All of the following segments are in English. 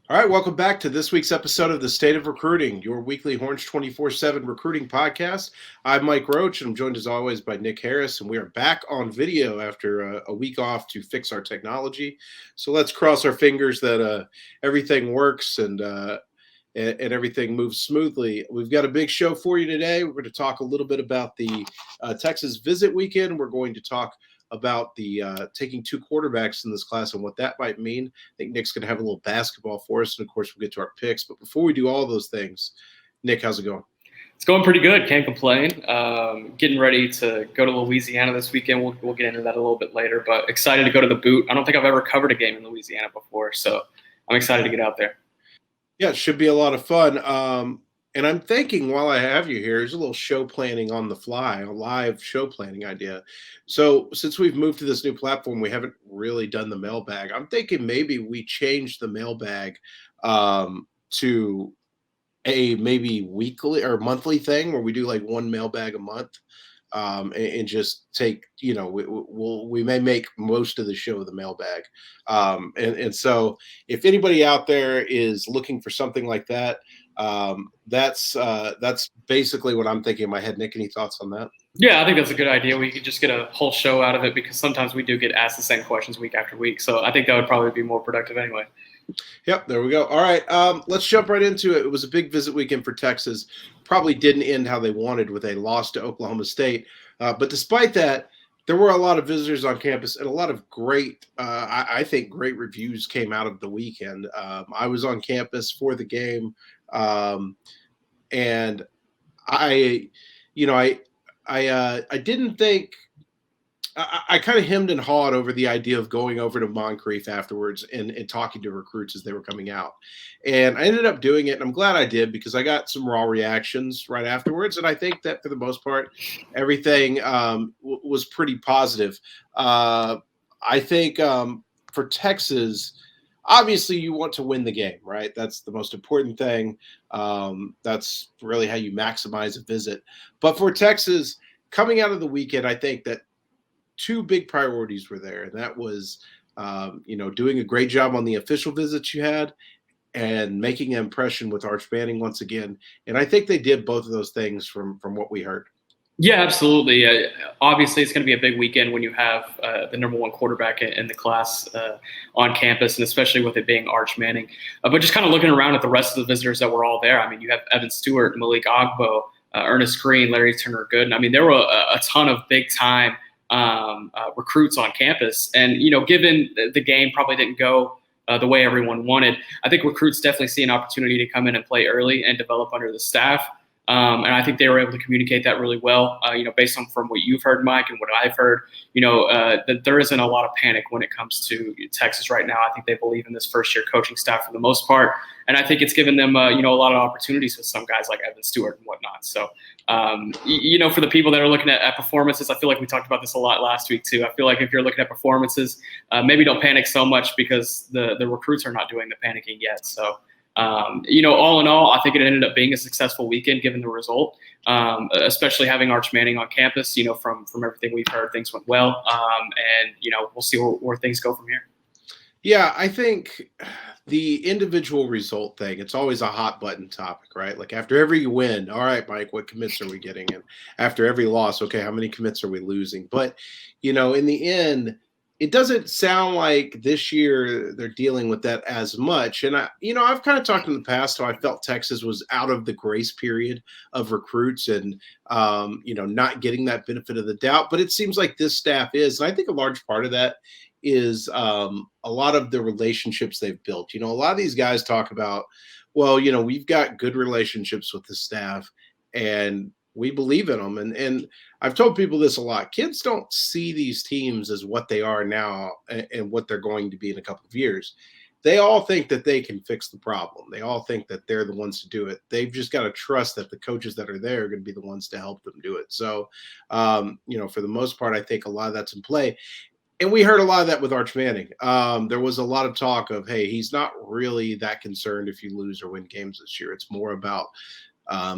All right, welcome back to this week's episode of the State of Recruiting, your weekly Horns 24/7 recruiting podcast. I'm Mike Roach, and I'm joined as always by Nick Harris, and we are back on video after a week off to fix our technology. So let's cross our fingers that everything works and everything moves smoothly. We've got a big show for you today. We're going to talk a little bit about the Texas visit weekend. We're going to talk about the taking two quarterbacks in this class and what that might mean. I think Nick's going to have a little basketball for us, and of course, we'll get to our picks. But before we do all those things, Nick, how's it going? It's going pretty good. Can't complain. Getting ready to go to Louisiana this weekend. We'll get into that a little bit later, but excited to go to the boot. I don't think I've ever covered a game in Louisiana before, so I'm excited to get out there. Yeah, it should be a lot of fun. And I'm thinking while I have you here, there's a little show planning on the fly, a live show planning idea. So since we've moved to this new platform, we haven't really done the mailbag. I'm thinking maybe we change the mailbag to a maybe weekly or monthly thing where we do like one mailbag a month. And just take, we may make most of the show the mailbag. And so if anybody out there is looking for something like that, that's basically what I'm thinking in my head. Nick, any thoughts on that? Yeah, I think that's a good idea. We could just get a whole show out of it because sometimes we do get asked the same questions week after week. So I think that would probably be more productive anyway. Yep, there we go. All right, let's jump right into it. It was a big visit weekend for Texas. Probably didn't end how they wanted with a loss to Oklahoma State. But despite that, there were a lot of visitors on campus and a lot of great, I think, great reviews came out of the weekend. I was on campus for the game, and I didn't think – I kind of hemmed and hawed over the idea of going over to Moncrief afterwards and talking to recruits as they were coming out. And I ended up doing it, and I'm glad I did because I got some raw reactions right afterwards. And I think that for the most part, everything was pretty positive. I think for Texas, obviously you want to win the game, right? That's the most important thing. That's really how you maximize a visit. But for Texas, coming out of the weekend, I think that two big priorities were there, and that was, doing a great job on the official visits you had and making an impression with Arch Manning once again. And I think they did both of those things from what we heard. Yeah, absolutely. Obviously, it's going to be a big weekend when you have the number one quarterback in the class on campus, and especially with it being Arch Manning. But just kind of looking around at the rest of the visitors that were all there, I mean, you have Evan Stewart, Malik Ogbo, Ernest Green, Larry Turner Gooden. I mean, there were a ton of big-time recruits on campus. And, given the game probably didn't go the way everyone wanted, I think recruits definitely see an opportunity to come in and play early and develop under the staff. And I think they were able to communicate that really well, based on from what you've heard, Mike, and what I've heard, that there isn't a lot of panic when it comes to Texas right now. I think they believe in this first-year coaching staff for the most part. And I think it's given them, a lot of opportunities with some guys like Evan Stewart and whatnot. So, for the people that are looking at performances, I feel like we talked about this a lot last week too. I feel like if you're looking at performances, maybe don't panic so much because the recruits are not doing the panicking yet. So, all in all, I think it ended up being a successful weekend given the result, especially having Arch Manning on campus. From everything we've heard, things went well. And we'll see where things go from here. Yeah, I think the individual result thing, it's always a hot button topic, right? Like after every win, all right, Mike, what commits are we getting? And after every loss, okay, how many commits are we losing? But, in the end, it doesn't sound like this year they're dealing with that as much. And I've kind of talked in the past how I felt Texas was out of the grace period of recruits and, not getting that benefit of the doubt. But it seems like this staff is. And I think a large part of that is a lot of the relationships they've built. A lot of these guys talk about, well, we've got good relationships with the staff and we believe in them. And I've told people this a lot. Kids don't see these teams as what they are now and what they're going to be in a couple of years. They all think that they can fix the problem. They all think that they're the ones to do it. They've just got to trust that the coaches that are there are going to be the ones to help them do it. So, for the most part, I think a lot of that's in play. And we heard a lot of that with Arch Manning. There was a lot of talk of, hey, he's not really that concerned if you lose or win games this year. It's more about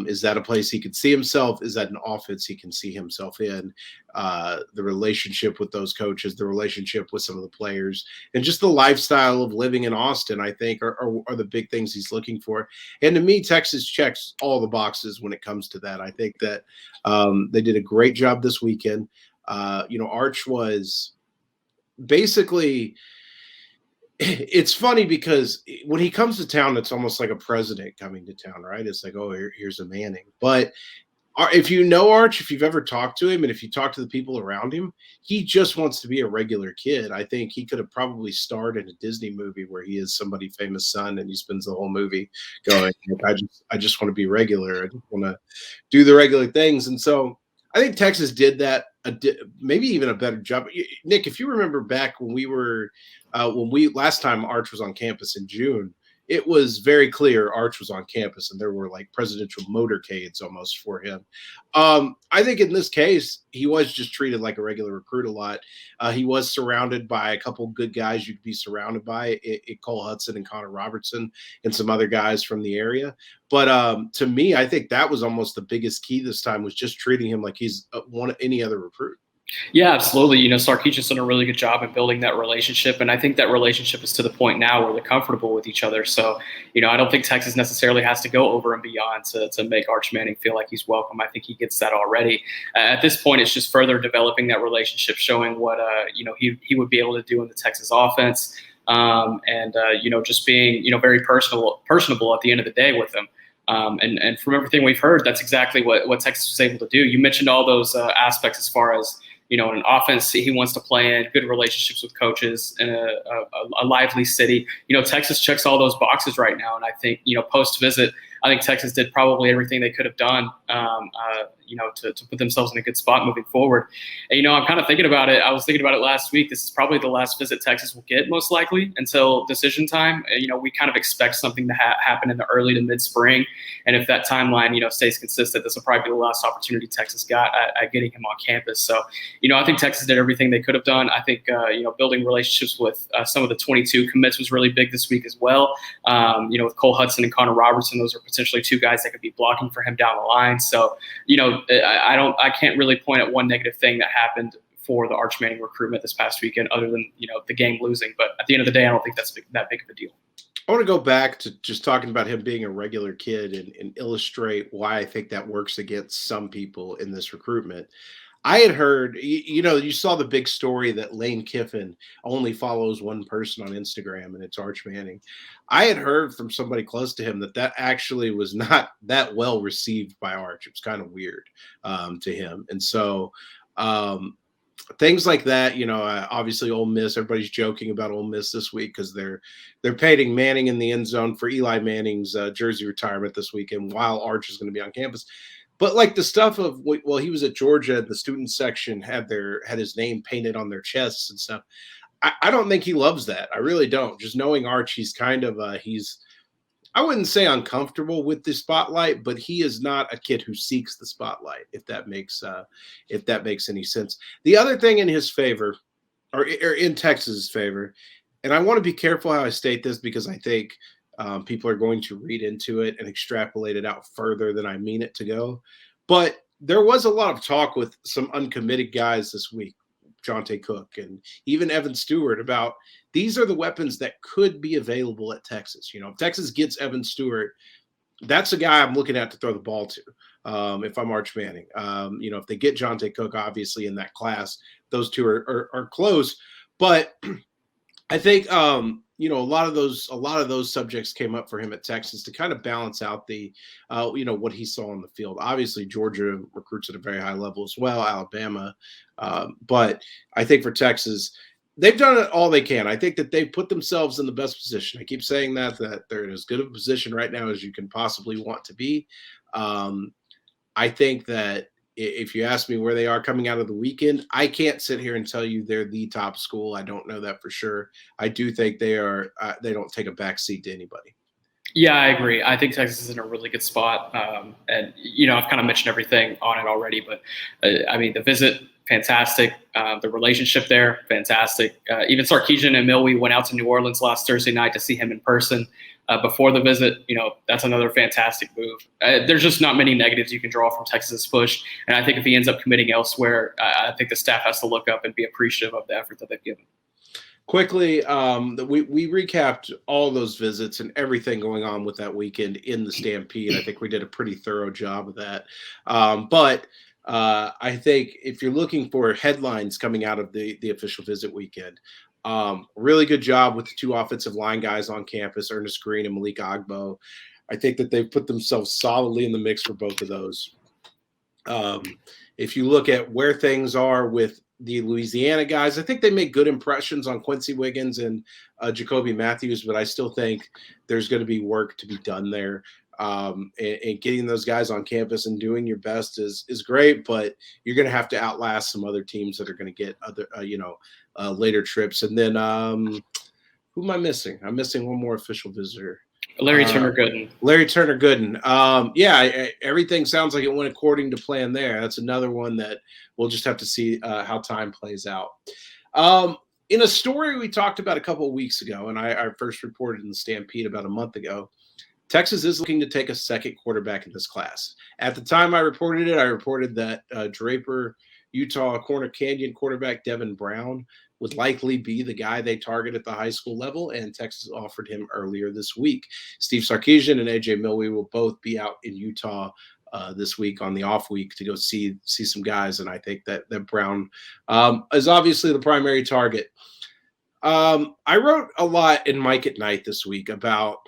Is that a place he can see himself? Is that an offense he can see himself in? The relationship with those coaches, the relationship with some of the players, and just the lifestyle of living in Austin, I think, are the big things he's looking for. And to me, Texas checks all the boxes when it comes to that. I think that they did a great job this weekend. Arch was basically – it's funny because when he comes to town, it's almost like a president coming to town, right? It's like, oh, here's a Manning. But if you know Arch, if you've ever talked to him and if you talk to the people around him, he just wants to be a regular kid. I think he could have probably starred in a Disney movie where he is somebody famous son and he spends the whole movie going, I just want to be regular. I just want to do the regular things. And so I think Texas did that, maybe even a better job. Nick, if you remember back when last time Arch was on campus in June, it was very clear Arch was on campus and there were like presidential motorcades almost for him. I think in this case, he was just treated like a regular recruit a lot. He was surrounded by a couple good guys you could be surrounded by, Cole Hudson and Connor Robertson and some other guys from the area. But to me, I think that was almost the biggest key this time, was just treating him like he's any other recruit. Yeah, absolutely. Sarkisian's done a really good job in building that relationship. And I think that relationship is to the point now where they're comfortable with each other. So, I don't think Texas necessarily has to go over and beyond to make Arch Manning feel like he's welcome. I think he gets that already. At this point, it's just further developing that relationship, showing what, he would be able to do in the Texas offense. Just being, very personable at the end of the day with him. And from everything we've heard, that's exactly what Texas was able to do. You mentioned all those aspects as far as, in an offense he wants to play in, good relationships with coaches, and a lively city. Texas checks all those boxes right now. And I think, post-visit, I think Texas did probably everything they could have done, to put themselves in a good spot moving forward. And, I'm kind of thinking about it. I was thinking about it last week. This is probably the last visit Texas will get, most likely, until decision time. We kind of expect something to happen in the early to mid-spring. And if that timeline, stays consistent, this will probably be the last opportunity Texas got at getting him on campus. So, I think Texas did everything they could have done. I think, building relationships with some of the 22 commits was really big this week as well. With Cole Hudson and Connor Robertson, those are potentially two guys that could be blocking for him down the line. So, I can't really point at one negative thing that happened for the Arch Manning recruitment this past weekend, other than, the game losing. But at the end of the day, I don't think that's that big of a deal. I want to go back to just talking about him being a regular kid and illustrate why I think that works against some people in this recruitment. I had heard, you saw the big story that Lane Kiffin only follows one person on Instagram, and it's Arch Manning. I had heard from somebody close to him that actually was not that well received by Arch. It was kind of weird to him. And so things like that, obviously Ole Miss, everybody's joking about Ole Miss this week because they're painting Manning in the end zone for Eli Manning's jersey retirement this weekend while Arch is going to be on campus. But like the stuff of, well, he was at Georgia, the student section had his name painted on their chests and stuff. I don't think he loves that. I really don't. Just knowing Arch, he's kind of I wouldn't say uncomfortable with the spotlight, but he is not a kid who seeks the spotlight, if that makes any sense. The other thing in his favor, or in Texas's favor, and I want to be careful how I state this because I think people are going to read into it and extrapolate it out further than I mean it to go. But there was a lot of talk with some uncommitted guys this week, Jonte Cook and even Evan Stewart, about these are the weapons that could be available at Texas. If Texas gets Evan Stewart, that's a guy I'm looking at to throw the ball to if I'm Arch Manning. If they get Jonte Cook, obviously in that class, those two are close. But I think a lot of those subjects came up for him at Texas to kind of balance out the what he saw on the field. Obviously, Georgia recruits at a very high level as well, Alabama, but I think for Texas, they've done it all they can. I think that they've put themselves in the best position. I keep saying that they're in as good of a position right now as you can possibly want to be. I think that if you ask me where they are coming out of the weekend, I can't sit here and tell you they're the top school. I don't know that for sure. I do think they are. They don't take a back seat to anybody. Yeah, I agree. I think Texas is in a really good spot. And I've kind of mentioned everything on it already, but the visit, fantastic. The relationship there, fantastic. Even Sarkisian and Milwee went out to New Orleans last Thursday night to see him in person. before the visit, that's another fantastic move. There's just not many negatives you can draw from Texas's push. And I think if he ends up committing elsewhere, I think the staff has to look up and be appreciative of the effort that they've given. Quickly, we recapped all those visits and everything going on with that weekend in the Stampede. I think we did a pretty thorough job of that. But I think if you're looking for headlines coming out of the official visit weekend, really good job with the two offensive line guys on campus, Ernest Green and Malik Agbo. I think that they've put themselves solidly in the mix for both of those. If you look at where things are with the Louisiana guys, I think they made good impressions on Quincy Wiggins and Jacoby Matthews, but I still think there's going to be work to be done there. And getting those guys on campus and doing your best is great, but you're going to have to outlast some other teams that are going to get other, later trips. And then who am I missing? I'm missing one more official visitor. Larry Turner Gooden. Larry Turner Gooden. Everything sounds like it went according to plan there. That's another one that we'll just have to see how time plays out. In a story we talked about a couple of weeks ago, and I first reported in the Stampede about a month ago, Texas is looking to take a second quarterback in this class. At the time I reported that Draper, Utah Corner Canyon quarterback Devin Brown would likely be the guy they target at the high school level, and Texas offered him earlier this week. Steve Sarkisian and AJ Milwee will both be out in Utah this week on the off week to go see some guys, and I think that Brown is obviously the primary target. I wrote a lot in Mike at Night this week about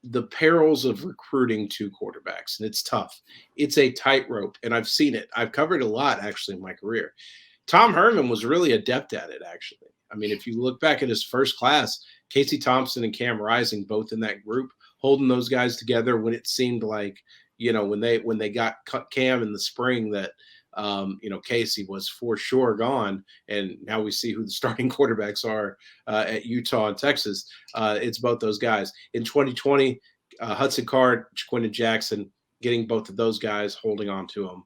the perils of recruiting two quarterbacks, and it's tough. It's a tightrope, and I've seen it. I've covered a lot, actually, in my career. Tom Herman was really adept at it, actually. I mean, if you look back at his first class, Casey Thompson and Cam Rising, both in that group, holding those guys together when it seemed like, when they got Cam in the spring that, Casey was for sure gone. And now we see who the starting quarterbacks are at Utah and Texas. It's both those guys. In 2020, Hudson Card, Quentin Jackson, getting both of those guys, holding on to them.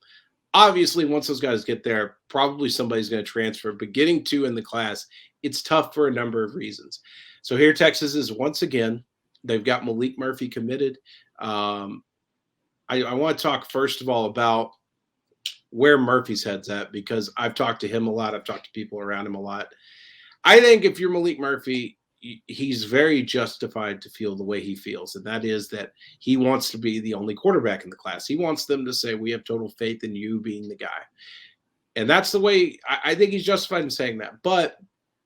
Obviously, once those guys get there, probably somebody's going to transfer. But getting two in the class, it's tough for a number of reasons. So here Texas is once again. They've got Malik Murphy committed. I want to talk, first of all, about where Murphy's head's at, because I've talked to him a lot. I've talked to people around him a lot. I think if you're Malik Murphy, he's very justified to feel the way he feels, and that is that he wants to be the only quarterback in the class. He wants them to say, we have total faith in you being the guy. And that's the way I think he's justified in saying that. But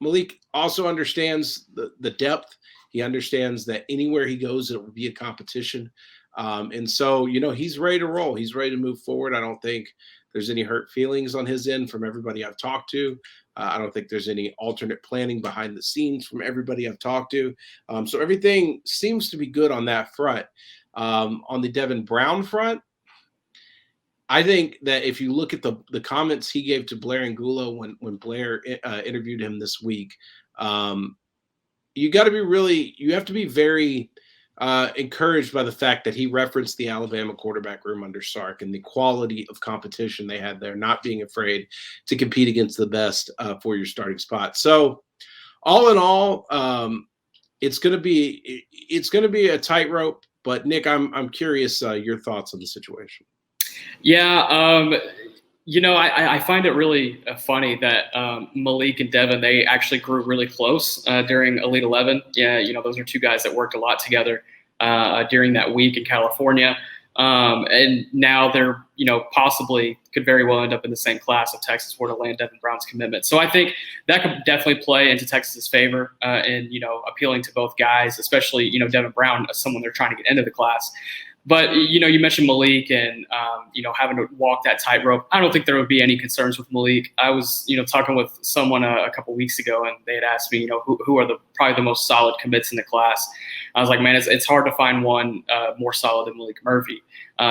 Malik also understands the depth. He understands that anywhere he goes, it will be a competition. And so, he's ready to roll. He's ready to move forward. I don't think there's any hurt feelings on his end from everybody I've talked to. I don't think there's any alternate planning behind the scenes from everybody I've talked to. So everything seems to be good on that front. On the Devin Brown front, I think that if you look at the comments he gave to Blair and Angulo when Blair interviewed him this week, you have to be very encouraged by the fact that he referenced the Alabama quarterback room under Sark and the quality of competition they had there, not being afraid to compete against the best for your starting spot. So all in all, it's going to be a tightrope, but Nick, I'm curious your thoughts on the situation. Yeah. I find it really funny that Malik and Devin, they actually grew really close during Elite 11. Yeah, those are two guys that worked a lot together during that week in California. And now they're, possibly could very well end up in the same class if Texas were to land Devin Brown's commitment. So I think that could definitely play into Texas's favor in, appealing to both guys, especially, Devin Brown as someone they're trying to get into the class. But, you mentioned Malik and, having to walk that tightrope. I don't think there would be any concerns with Malik. I was, talking with someone a couple weeks ago, and they had asked me, who are probably the most solid commits in the class. I was like, man, it's hard to find one more solid than Malik Murphy.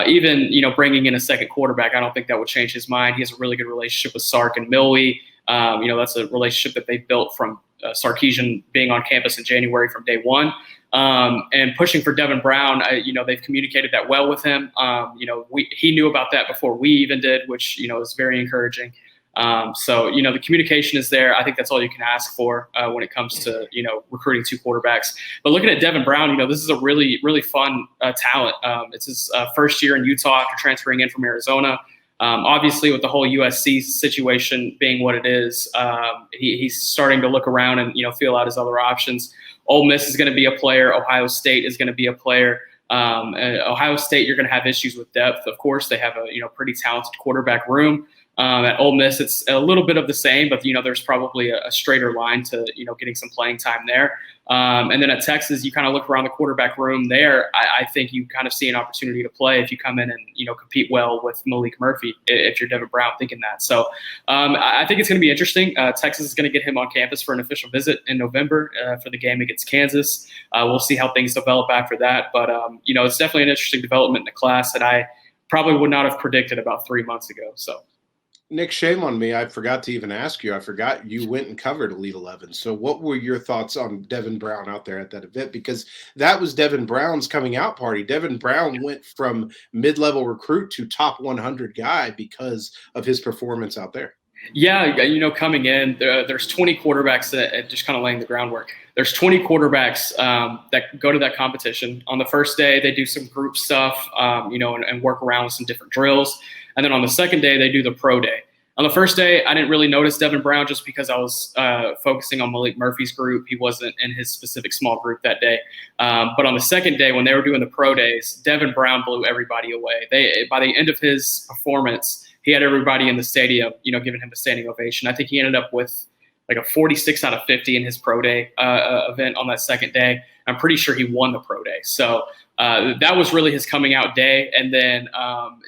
Even, bringing in a second quarterback, I don't think that would change his mind. He has a really good relationship with Sark and Milwee. That's a relationship that they built from Sarkisian being on campus in January from day one. And pushing for Devin Brown, they've communicated that well with him. He knew about that before we even did, which, is very encouraging. So, the communication is there. I think that's all you can ask for when it comes to, recruiting 2 quarterbacks. But looking at Devin Brown, this is a really, really fun talent. It's his first year in Utah after transferring in from Arizona. Obviously, with the whole USC situation being what it is, he's starting to look around and, feel out his other options. Ole Miss is going to be a player. Ohio State is going to be a player. Ohio State, you're going to have issues with depth. Of course, they have a pretty talented quarterback room. At Ole Miss, it's a little bit of the same, but there's probably a straighter line to getting some playing time there. And then at Texas, you kind of look around the quarterback room there. I think you kind of see an opportunity to play if you come in and compete well with Malik Murphy. If you're Devin Brown, thinking that. So I think it's going to be interesting. Texas is going to get him on campus for an official visit in November for the game against Kansas. We'll see how things develop after that, but it's definitely an interesting development in the class that I probably would not have predicted about 3 months ago. So. Nick, shame on me. I forgot to even ask you. I forgot you went and covered Elite 11. So what were your thoughts on Devin Brown out there at that event? Because that was Devin Brown's coming out party. Devin Brown went from mid-level recruit to top 100 guy because of his performance out there. Yeah, coming in, there's 20 quarterbacks that just kind of laying the groundwork. There's 20 quarterbacks that go to that competition. On the first day, they do some group stuff, and work around with some different drills. And then on the second day, they do the pro day. On the first day, I didn't really notice Devin Brown just because I was focusing on Malik Murphy's group. He wasn't in his specific small group that day. But on the second day, when they were doing the pro days, Devin Brown blew everybody away. By the end of his performance, he had everybody in the stadium, giving him a standing ovation. I think he ended up with like a 46 out of 50 in his pro day event on that second day. I'm pretty sure he won the pro day. So that was really his coming out day. And then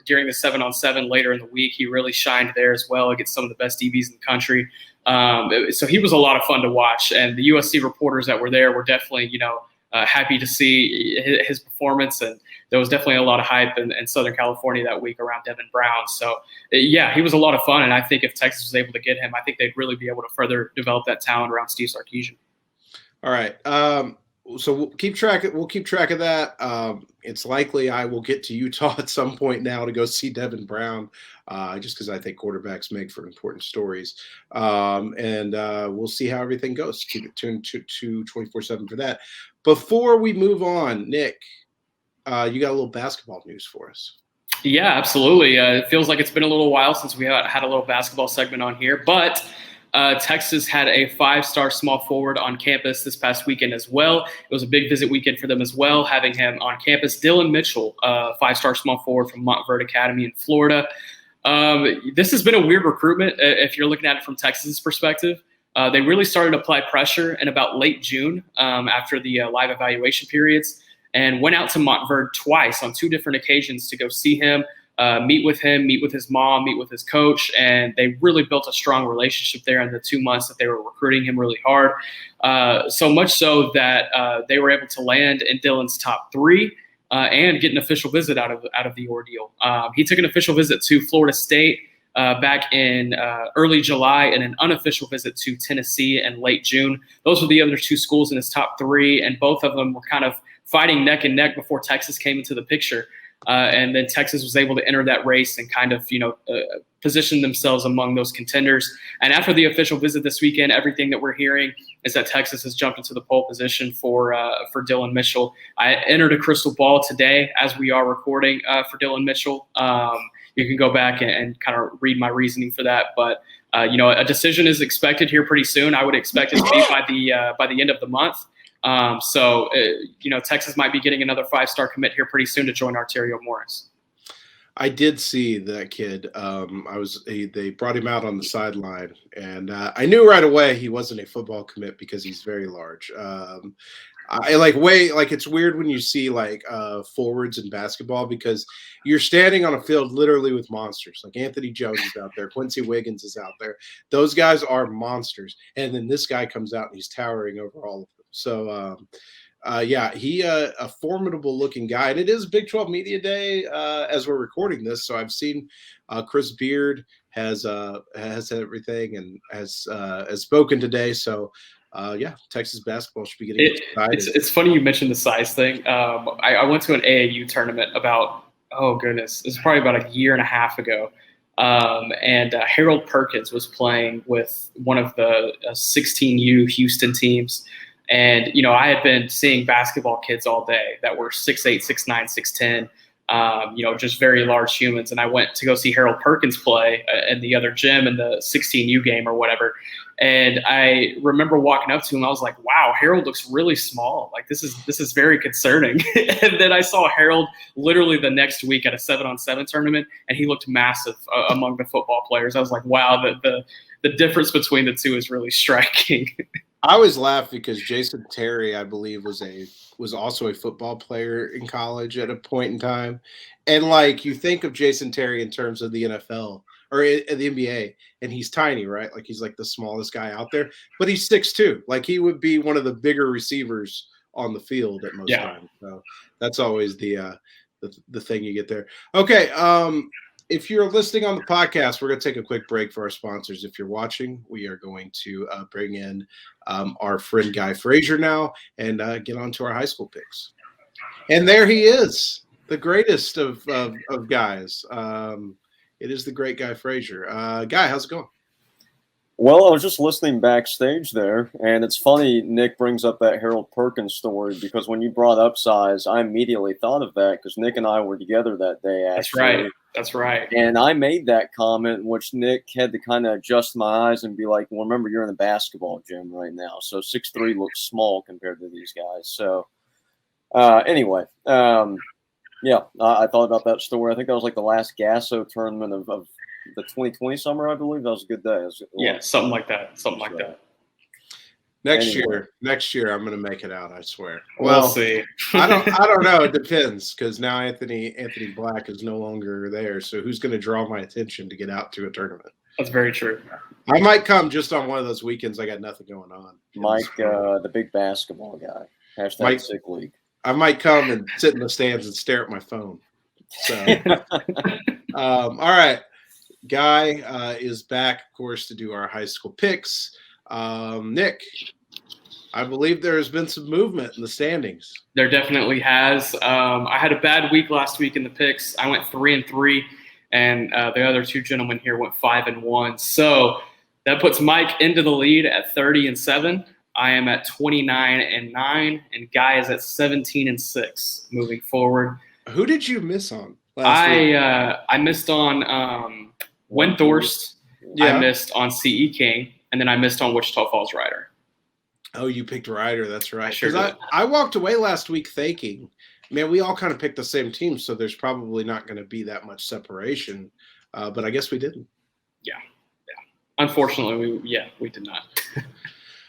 during the 7-on-7 later in the week, he really shined there as well against some of the best DBs in the country. So he was a lot of fun to watch. And the USC reporters that were there were definitely, happy to see his performance. And there was definitely a lot of hype in Southern California that week around Devin Brown. So, yeah, he was a lot of fun. And I think if Texas was able to get him, I think they'd really be able to further develop that talent around Steve Sarkisian. All right. So we'll keep track of that. It's likely I will get to Utah at some point now to go see Devin Brown, just because I think quarterbacks make for important stories. And we'll see how everything goes. Keep it tuned to 24/7 for that. Before we move on, Nick, you got a little basketball news for us. Yeah, absolutely. It feels like it's been a little while since we had a little basketball segment on here, but Texas had a 5-star small forward on campus this past weekend as well. It was a big visit weekend for them as well, having him on campus. Dylan Mitchell, 5-star small forward from Montverde Academy in Florida. This has been a weird recruitment if you're looking at it from Texas's perspective. They really started to apply pressure in about late June after the live evaluation periods, and went out to Montverde twice on 2 different occasions to go see him, meet with him, meet with his mom, meet with his coach, and they really built a strong relationship there in the 2 months that they were recruiting him really hard. So much so that they were able to land in Dylan's top 3 and get an official visit out of the ordeal. He took an official visit to Florida State back in early July, and an unofficial visit to Tennessee in late June. Those were the other 2 schools in his top 3, and both of them were kind of fighting neck and neck before Texas came into the picture. And then Texas was able to enter that race and kind of, position themselves among those contenders. And after the official visit this weekend, everything that we're hearing is that Texas has jumped into the pole position for Dylan Mitchell. I entered a crystal ball today as we are recording for Dylan Mitchell. You can go back and kind of read my reasoning for that. But, a decision is expected here pretty soon. I would expect it to be by the end of the month. So Texas might be getting another 5-star commit here pretty soon to join Arterio Morris. I did see that kid. They brought him out on the sideline, and I knew right away he wasn't a football commit because he's very large. It's weird when you see forwards in basketball because you're standing on a field literally with monsters. Like Anthony Jones is out there, Quincy Wiggins is out there. Those guys are monsters, and then this guy comes out and he's towering over all of them. So, he a formidable looking guy, and it is Big 12 Media Day as we're recording this. So I've seen Chris Beard has everything and has spoken today. So. Texas basketball should be getting excited. It's funny you mentioned the size thing. I went to an AAU tournament about, it's probably about a year and a half ago. and Harold Perkins was playing with one of the 16U Houston teams. And, I had been seeing basketball kids all day that were 6'8", 6'9", 6'10", just very large humans. And I went to go see Harold Perkins play in the other gym in the 16U game or whatever. And I remember walking up to him. I was like, wow, Harold looks really small. Like, this is very concerning. And then I saw Harold literally the next week at a 7-on-7 tournament, and he looked massive among the football players. I was like, wow, the difference between the two is really striking. I always laugh because Jason Terry, I believe, was also a football player in college at a point in time. And like, you think of Jason Terry in terms of the NFL or the NBA, and he's tiny, right? Like, he's like the smallest guy out there, but he's 6'2". Like, he would be one of the bigger receivers on the field at most times. So that's always the thing you get there. Okay. If you're listening on the podcast, we're going to take a quick break for our sponsors. If you're watching, we are going to bring in our friend Guy Frazier now and get on to our high school picks. And there he is, the greatest of guys. It is the great Guy Frazier. Guy, how's it going? Well, I was just listening backstage there, and it's funny Nick brings up that Harold Perkins story because when you brought up size, I immediately thought of that because Nick and I were together that day, actually. That's right. And I made that comment, which Nick had to kind of adjust my eyes and be like, well, remember, you're in a basketball gym right now, so 6'3" looks small compared to these guys. So anyway, yeah, I thought about that story. I think that was like the last Gasso tournament of the 2020 summer, I believe. That was a good day. Yeah, something like that. That. Next year, I'm going to make it out. I swear. We'll see. I don't know. It depends because now Anthony Black is no longer there. So who's going to draw my attention to get out to a tournament? That's very true. I might come just on one of those weekends. I got nothing going on. Mike, the big basketball guy. Hashtag sick league. I might come and sit in the stands and stare at my phone. So, all right. Guy is back, of course, to do our high school picks. Nick, I believe there has been some movement in the standings. There definitely has. I had a bad week last week in the picks. I went 3-3, and the other two gentlemen here went 5-1. So that puts Mike into the lead at 30-7. I am at 29-9, and Guy is at 17-6 moving forward. Who did you miss on last week? I missed on Windthorst. Yeah. I missed on CE King, and then I missed on Wichita Falls Rider. Oh, you picked Rider. That's right. Sure. I walked away last week thinking, man, we all kind of picked the same team, so there's probably not going to be that much separation. But I guess we didn't. Yeah. Unfortunately, we did not.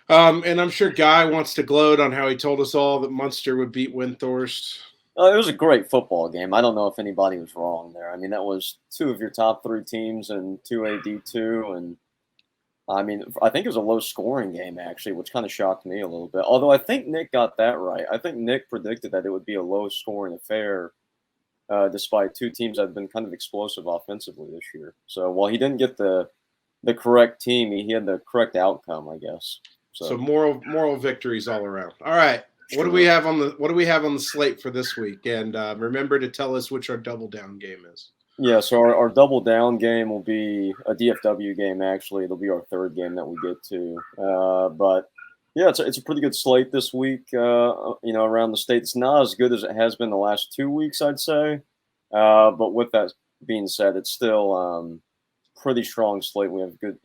And I'm sure Guy wants to gloat on how he told us all that Munster would beat Windthorst. It was a great football game. I don't know if anybody was wrong there. I mean, that was two of your top three teams and 2A D2. And, I mean, I think it was a low-scoring game, actually, which kind of shocked me a little bit. Although I think Nick got that right. I think Nick predicted that it would be a low-scoring affair despite two teams that have been kind of explosive offensively this year. So while he didn't get the correct team, he had the correct outcome, I guess. So moral victories all around. All right. What do we have on the slate for this week? And remember to tell us which our double down game is. Yeah, so our double down game will be a DFW game. Actually, it'll be our third game that we get to. But yeah, it's a pretty good slate this week. Around the state, it's not as good as it has been the last 2 weeks, I'd say. But with that being said, it's still pretty strong slate. We have good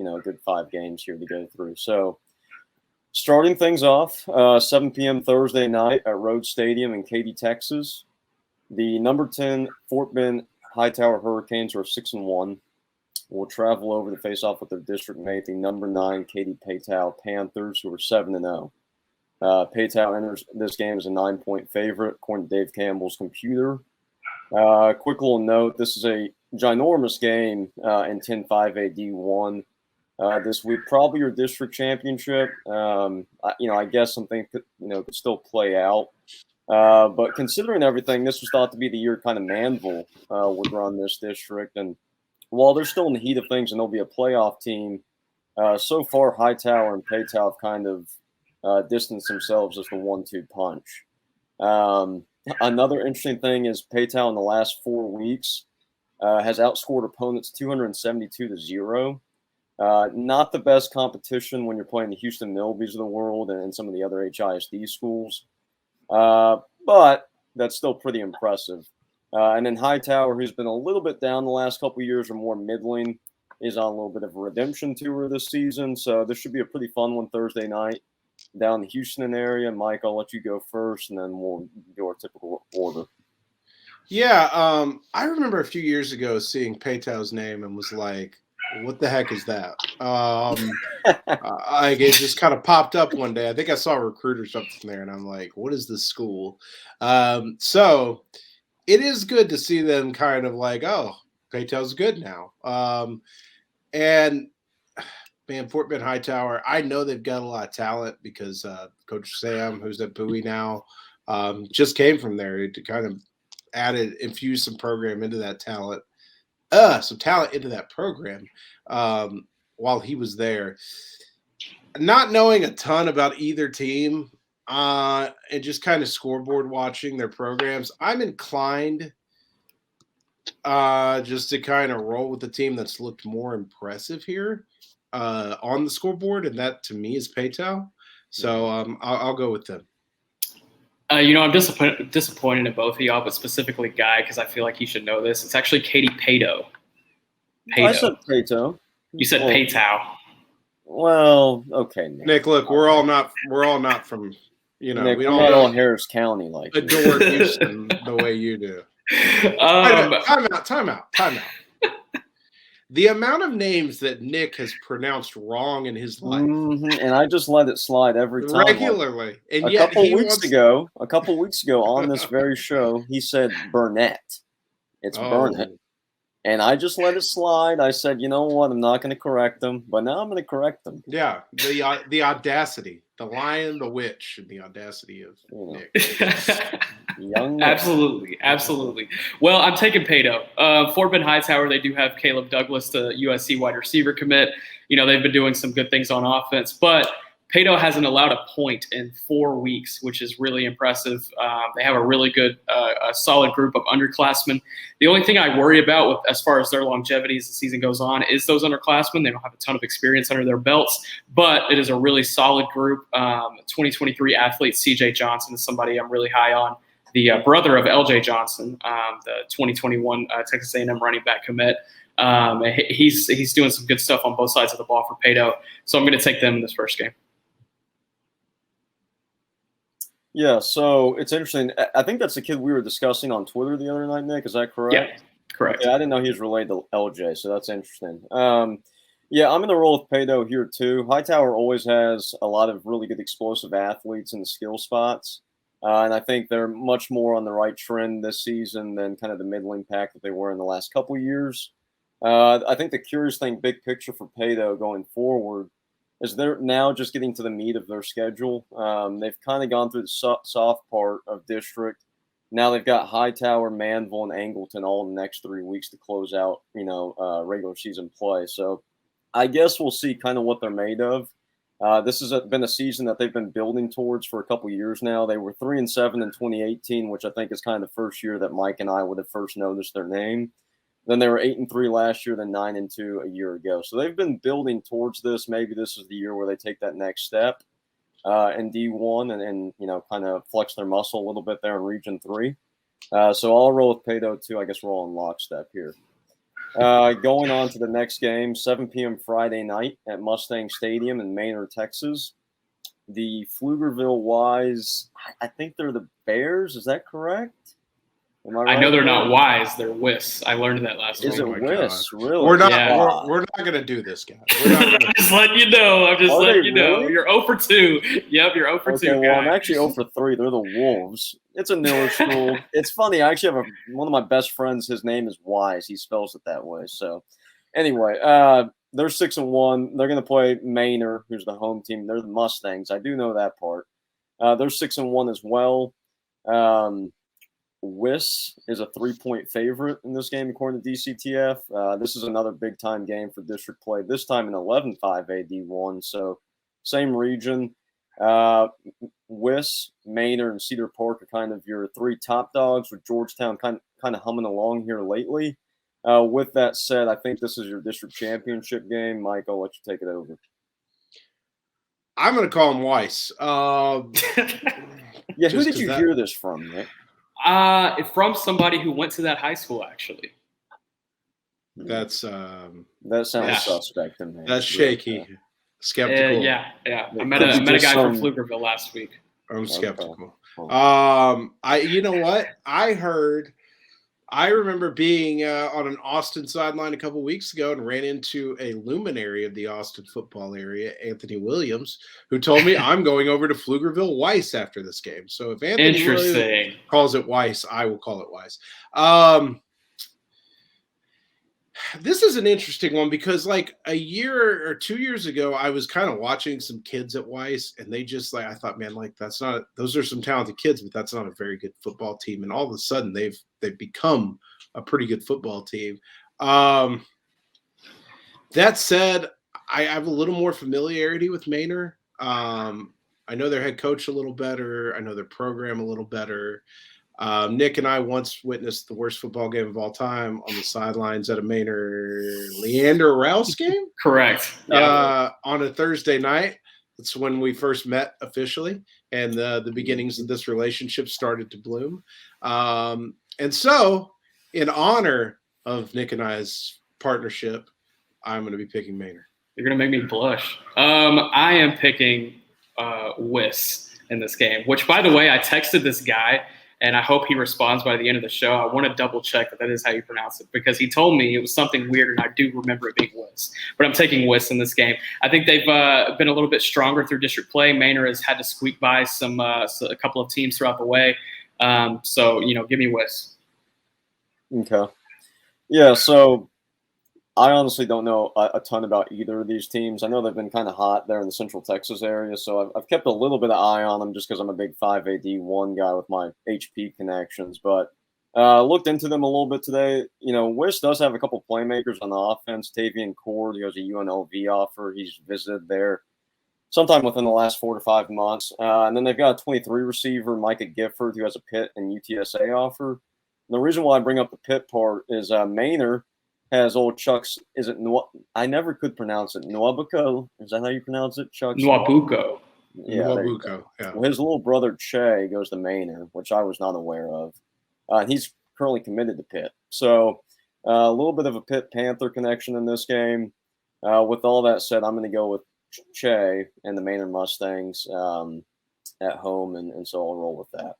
5 games here to go through. So. Starting things off, 7 p.m. Thursday night at Rhodes Stadium in Katy, Texas. The number 10 Fort Bend Hightower Hurricanes are 6-1. Will travel over to face off with their district mate, the number 9 Katy Paytow Panthers, who are 7-0. Paytow enters this game as a 9-point favorite, according to Dave Campbell's computer. Quick little note: this is a ginormous game in 10-5A D1. This week, probably your district championship. I guess something could still play out. But considering everything, this was thought to be the year kind of Manville would run this district. And while they're still in the heat of things and they'll be a playoff team, so far Hightower and Paytow have kind of distanced themselves as the 1-2 punch. Another interesting thing is Paytow in the last 4 weeks has outscored opponents 272-0. Not the best competition when you're playing the Houston Milbies of the world and some of the other HISD schools, but that's still pretty impressive. And then Hightower, who's been a little bit down the last couple of years or more middling, is on a little bit of a redemption tour this season. So this should be a pretty fun one Thursday night down in the Houston area. Mike, I'll let you go first, and then we'll do our typical order. Yeah, I remember a few years ago seeing Paytow's name and was like, what the heck is that? It just kind of popped up one day. I think I saw a recruit or something there, and I'm like, what is this school? So it is good to see them kind of like, oh, Paytow's good now. And man, Fort Bend Hightower, I know they've got a lot of talent because Coach Sam, who's at Bowie now, just came from there to kind of infuse some program into that talent. Some talent into that program while he was there. Not knowing a ton about either team and just kind of scoreboard watching their programs, I'm inclined just to kind of roll with the team that's looked more impressive here on the scoreboard, and that to me is Paytow. So I'll go with them. I'm disappointed in both of y'all, but specifically Guy, because I feel like he should know this. It's actually Katie Pato. I said Payto. You said Paytow. Well, okay, Nick. Look, we're all not from, Nick, we don't all Harris County like adore Houston the way you do. Time out. The amount of names that Nick has pronounced wrong in his life, and I just let it slide every time regularly. And a couple weeks ago on this very show, he said Burnett. It's Burnett. And I just let it slide. I said, you know what? I'm not going to correct them, but now I'm going to correct them. Yeah, the audacity, the lion, the witch, and the audacity of Nick. Young Nick. Absolutely. Well, I'm taking Pato. Fort Bend Hightower, they do have Caleb Douglas, the USC wide receiver commit. They've been doing some good things on offense, but Pato hasn't allowed a point in 4 weeks, which is really impressive. They have a really good, a solid group of underclassmen. The only thing I worry about as far as their longevity as the season goes on is those underclassmen. They don't have a ton of experience under their belts, but it is a really solid group. 2023 athlete CJ Johnson is somebody I'm really high on. The brother of LJ Johnson, the 2021 Texas A&M running back commit. He's doing some good stuff on both sides of the ball for Pato. So I'm going to take them in this first game. Yeah, so it's interesting. I think that's the kid we were discussing on Twitter the other night, Nick. Is that correct? Yeah, correct. Yeah, I didn't know he was related to LJ, so that's interesting. Yeah, I'm going to roll with Pato here too. Hightower always has a lot of really good explosive athletes in the skill spots, and I think they're much more on the right trend this season than kind of the middling pack that they were in the last couple of years. I think the curious thing, big picture for Pato going forward, is they're now just getting to the meat of their schedule. They've kind of gone through the soft part of district. Now they've got Hightower, Manville, and Angleton all in the next 3 weeks to close out, regular season play. So I guess we'll see kind of what they're made of. This has been a season that they've been building towards for a couple years now. They were 3-7 in 2018, which I think is kind of the first year that Mike and I would have first noticed their name. Then they were 8-3 last year, then 9-2 a year ago. So they've been building towards this. Maybe this is the year where they take that next step in D1 and kind of flex their muscle a little bit there in Region 3. So I'll roll with Pato too. I guess we're all in lockstep here. Going on to the next game, 7 p.m. Friday night at Mustang Stadium in Manor, Texas. The Pflugerville Wise, I think they're the Bears. Is that correct? Am I right? I know they're not Wise. They're Wiss. I learned that last week. Is it Wiss? Really? We're not going to do this, guys. I'm just letting you know. Really? You're 0 for 2. Yep, you're 0 for 2. Okay, well, I'm actually 0 for 3. They're the Wolves. It's a newer school. It's funny. I actually have one of my best friends. His name is Wise. He spells it that way. So, anyway, they're 6-1. They're going to play Manor, who's the home team. They're the Mustangs. I do know that part. They're 6-1 as well. Wiss is a 3-point favorite in this game, according to DCTF. This is another big-time game for district play, this time in 11-5 AD1, so same region. Wiss, Manor, and Cedar Park are kind of your 3 top dogs, with Georgetown kind of humming along here lately. With that said, I think this is your district championship game. Mike, I'll let you take it over. I'm going to call him Weiss. Yeah, who did you hear this from, Nick? From somebody who went to that high school, actually. That sounds suspect to me. That's shaky. Skeptical. Yeah. I met a guy from Pflugerville last week. I'm skeptical. You know what? I remember being on an Austin sideline a couple weeks ago and ran into a luminary of the Austin football area, Anthony Williams, who told me I'm going over to Pflugerville Weiss after this game. So if Anthony Williams calls it Weiss, I will call it Weiss. This is an interesting one because like a year or 2 years ago, I was kind of watching some kids at Weiss and they just I thought, man, like those are some talented kids, but that's not a very good football team. And all of a sudden they've become a pretty good football team. That said, I have a little more familiarity with Manor. I know their head coach a little better. I know their program a little better. Nick and I once witnessed the worst football game of all time on the sidelines at a Manor Leander Rouse game. Correct. On a Thursday night. That's when we first met officially, and the beginnings of this relationship started to bloom. And so, in honor of Nick and I's partnership, I'm going to be picking Manor. You're going to make me blush. I am picking Wiss in this game, which, by the way, I texted this guy, and I hope he responds by the end of the show. I want to double check that is how you pronounce it because he told me it was something weird, and I do remember it being Wiss. But I'm taking Wiss in this game. I think they've been a little bit stronger through district play. Manor has had to squeak by a couple of teams throughout the way. So, give me Wiss. Okay. Yeah, so I honestly don't know a ton about either of these teams. I know they've been kind of hot there in the Central Texas area, so I've kept a little bit of eye on them just because I'm a big 5AD1 guy with my HP connections. But looked into them a little bit today. Wish does have a couple playmakers on the offense. Tavian Cord, who has a UNLV offer. He's visited there sometime within the last 4 to 5 months. And then they've got a 23 receiver, Micah Gifford, who has a Pitt and UTSA offer. And the reason why I bring up the Pitt part is Manor has old Chuck's. Is it? I never could pronounce it. Nwabuko. Is that how you pronounce it? Chuck's. Nwabuko. Yeah. Nwabuko. Yeah. Well, his little brother Che goes to Manor, which I was not aware of. He's currently committed to Pitt. So a little bit of a Pitt Panther connection in this game. With all that said, I'm going to go with Che and the Manor Mustangs at home, and so I'll roll with that.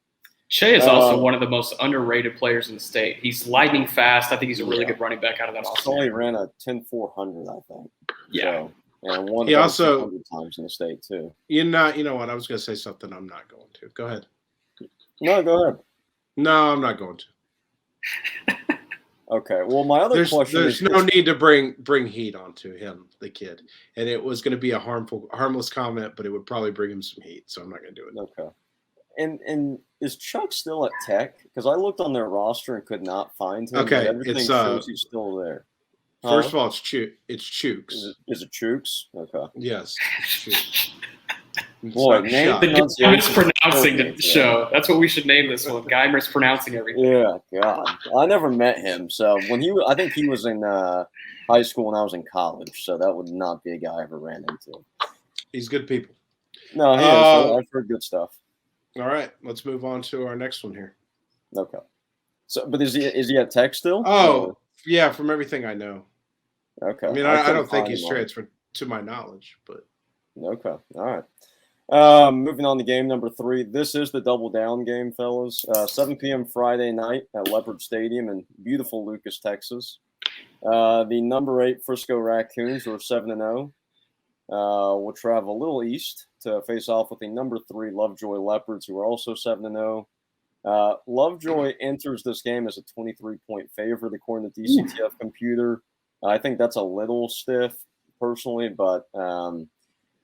Shea is also one of the most underrated players in the state. He's lightning fast. I think he's a really good running back out of that offense. He only ran a 10-400, I think. Yeah. So, and won 100 times in the state, too. You know what? I was going to say something I'm not going to. Go ahead. No, go ahead. No, I'm not going to. Okay. Well, my other question there's no need to bring heat onto him, the kid. And it was going to be a harmless comment, but it would probably bring him some heat. So I'm not going to do it. Okay. And is Chuck still at Tech? Because I looked on their roster and could not find him. Okay, everything shows he's still there. First of all, it's Chooks. Is it Chooks? Okay. Yes, it's Chooks. Boy, name the mispronouncing the show. That's what we should name this one. Guy mispronouncing everything. Yeah, God. I never met him. So I think he was in high school when I was in college. So that would not be a guy I ever ran into. He's good people. No, he is. I've heard good stuff. All right, let's move on to our next one here. Okay. So, but is he at Tech still? Oh, yeah, from everything I know. Okay. I mean, I don't think he's transferred to my knowledge, but. Okay. All right. Moving on to game number 3. This is the double down game, fellas. 7 p.m. Friday night at Leopard Stadium in beautiful Lucas, Texas. The number 8 Frisco Raccoons, who are 7-0, will travel a little east to face off with the number 3 Lovejoy Leopards, who are also 7-0. Lovejoy enters this game as a 23-point favorite, according to DCTF Computer. I think that's a little stiff, personally, but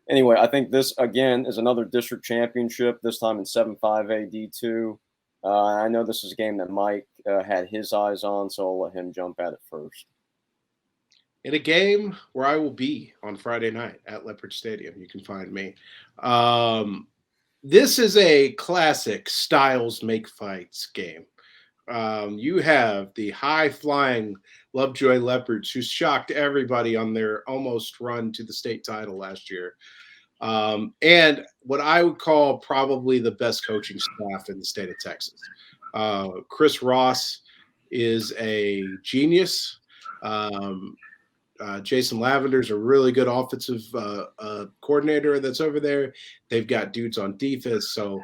anyway, I think this, again, is another district championship, this time in 7-5 AD2. I know this is a game that Mike had his eyes on, so I'll let him jump at it first. In a game where I will be on Friday night at Leopard Stadium, you can find me. This is a classic Styles make fights game. You have the high-flying Lovejoy Leopards, who shocked everybody on their almost run to the state title last year. And what I would call probably the best coaching staff in the state of Texas. Chris Ross is a genius. Jason Lavender's a really good offensive coordinator that's over there. They've got dudes on defense. So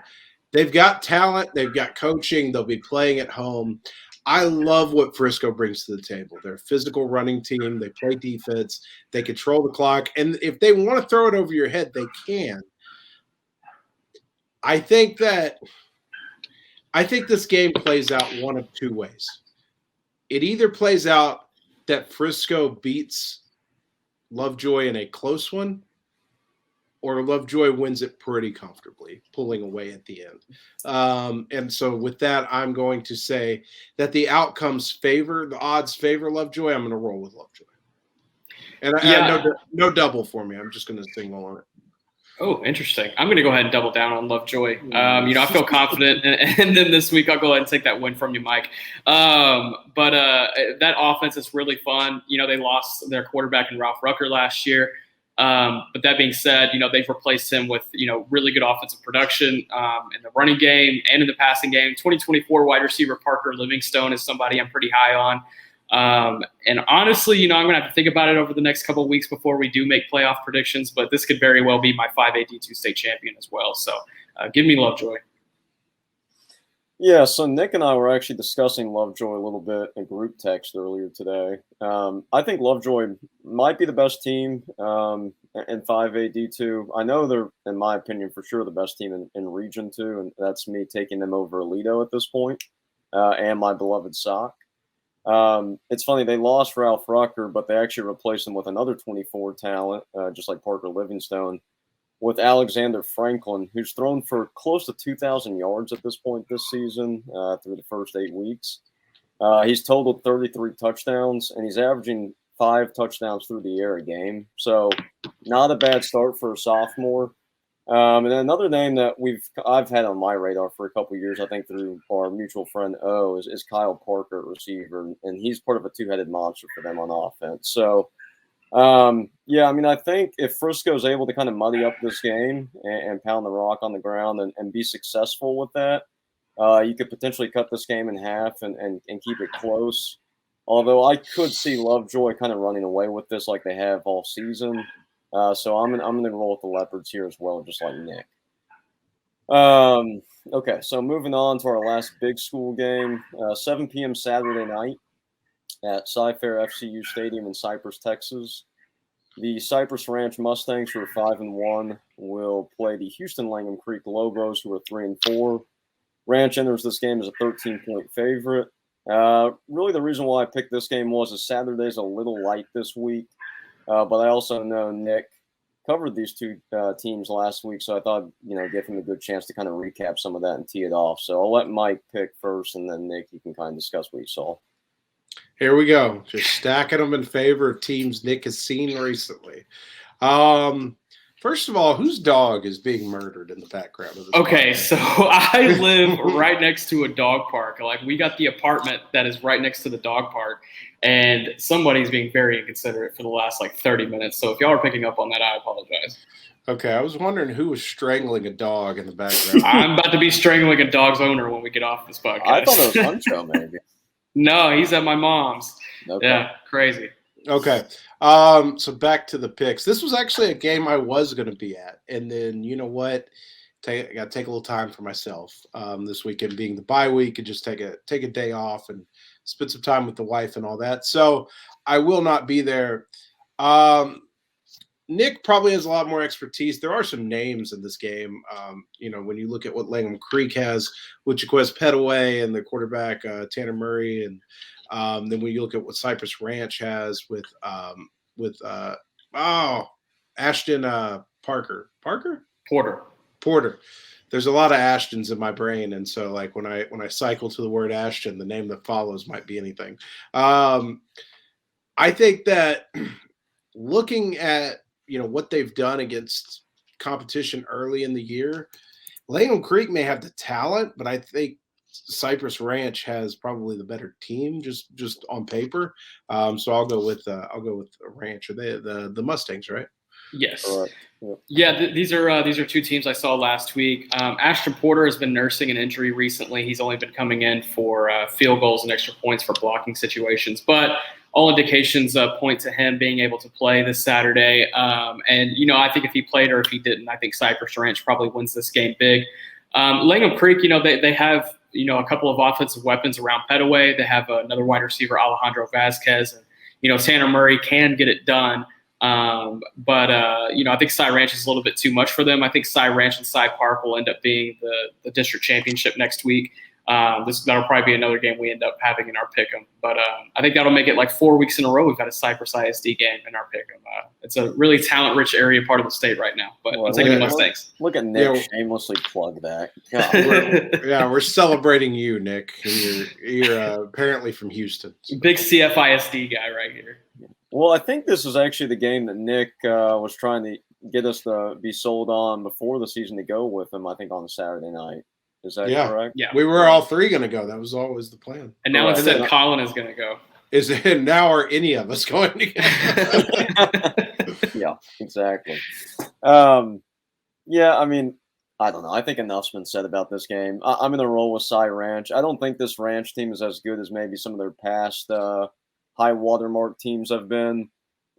they've got talent. They've got coaching. They'll be playing at home. I love what Frisco brings to the table. They're a physical running team. They play defense. They control the clock. And if they want to throw it over your head, they can. I think this game plays out one of two ways. It either plays out that Frisco beats Lovejoy in a close one, or Lovejoy wins it pretty comfortably, pulling away at the end. And so with that, I'm going to say that the odds favor Lovejoy. I'm going to roll with Lovejoy. And no double for me. I'm just going to single on it. Oh, interesting. I'm going to go ahead and double down on Lovejoy. I feel confident, and then this week I'll go ahead and take that win from you, Mike. But that offense is really fun. They lost their quarterback in Ralph Rucker last year. But that being said, they've replaced him with, really good offensive production in the running game and in the passing game. 2024 wide receiver Parker Livingstone is somebody I'm pretty high on. And honestly, I'm going to have to think about it over the next couple of weeks before we do make playoff predictions, but this could very well be my 5A D2 state champion as well. So give me Lovejoy. Yeah, so Nick and I were actually discussing Lovejoy a little bit in group text earlier today. I think Lovejoy might be the best team in 5A D2. I know they're, in my opinion, for sure the best team in Region 2, and that's me taking them over Alito at this point, and my beloved Sock. It's funny, they lost Ralph Rucker, but they actually replaced him with another 24 talent, just like Parker Livingstone, with Alexander Franklin, who's thrown for close to 2,000 yards at this point this season through the first 8 weeks. He's totaled 33 touchdowns, and he's averaging 5 touchdowns through the air a game. So not a bad start for a sophomore. And then another name that I've had on my radar for a couple of years, I think through our mutual friend O, is Kyle Parker at receiver, and he's part of a two-headed monster for them on offense. So, I think if Frisco is able to kind of muddy up this game and pound the rock on the ground and be successful with that, you could potentially cut this game in half and keep it close. Although I could see Lovejoy kind of running away with this like they have all season. So I'm gonna roll with the Leopards here as well, just like Nick. Okay, so moving on to our last big school game, 7 p.m. Saturday night at Cy-Fair FCU Stadium in Cypress, Texas. The Cypress Ranch Mustangs, who are 5-1, will play the Houston Langham Creek Lobos, who are 3-4. Ranch enters this game as a 13-point favorite. Really, the reason why I picked this game is Saturday's a little light this week. But I also know Nick covered these two teams last week, so I thought, give him a good chance to kind of recap some of that and tee it off. So I'll let Mike pick first, and then Nick, you can kind of discuss what you saw. Here we go. Just stacking them in favor of teams Nick has seen recently. First of all, whose dog is being murdered in the background of this? Okay, so I live right next to a dog park. Like, we got the apartment that is right next to the dog park, and somebody's being very inconsiderate for the last 30 minutes. So if y'all are picking up on that, I apologize. Okay, I was wondering who was strangling a dog in the background. I'm about to be strangling a dog's owner when we get off this podcast. I thought it was Huncho, maybe. No, he's at my mom's. Okay. Yeah, crazy. Okay. So back to the picks. This was actually a game I was going to be at. And then, you know what? I got to take a little time for myself this weekend, being the bye week, and just take a day off and spend some time with the wife and all that. So I will not be there. Nick probably has a lot more expertise. There are some names in this game. When you look at what Langham Creek has with Jaquez Petaway and the quarterback Tanner Murray, and then when you look at what Cypress Ranch has with Ashton Porter. There's a lot of Ashtons in my brain, and so when I cycle to the word Ashton, the name that follows might be anything. I think that looking at what they've done against competition early in the year, Langham Creek may have the talent, but I think Cypress Ranch has probably the better team, just on paper. So I'll go with Ranch. Are they the Mustangs, right? Yes. Correct. Yep. Yeah, these are two teams I saw last week. Ashton Porter has been nursing an injury recently. He's only been coming in for field goals and extra points for blocking situations, but all indications point to him being able to play this Saturday. And I think if he played or if he didn't, I think Cypress Ranch probably wins this game big. Langham Creek, they have a couple of offensive weapons around Petaway. They have another wide receiver, Alejandro Vasquez, and Tanner Murray can get it done. But I think Cy Ranch is a little bit too much for them. I think Cy Ranch and Cy Park will end up being the district championship next week. That'll probably be another game we end up having in our pick'em. But I think that'll make it like 4 weeks in a row we've got a Cypress ISD game in our pick'em. It's a really talent-rich area part of the state right now. But I'm taking the Mustangs. Look at Nick shamelessly plug that. We're celebrating you, Nick. You're apparently from Houston. So. Big CFISD guy right here. Well, I think this is actually the game that Nick was trying to get us to be sold on before the season to go with him, I think, on Saturday night. Is that correct? Yeah. We were all three going to go. That was always the plan. And now instead Colin is going to go. Now are any of us going to go? Yeah, exactly. Yeah, I mean, I don't know. I think enough's been said about this game. I'm going to roll with Cy Ranch. I don't think this Ranch team is as good as maybe some of their past high watermark teams have been.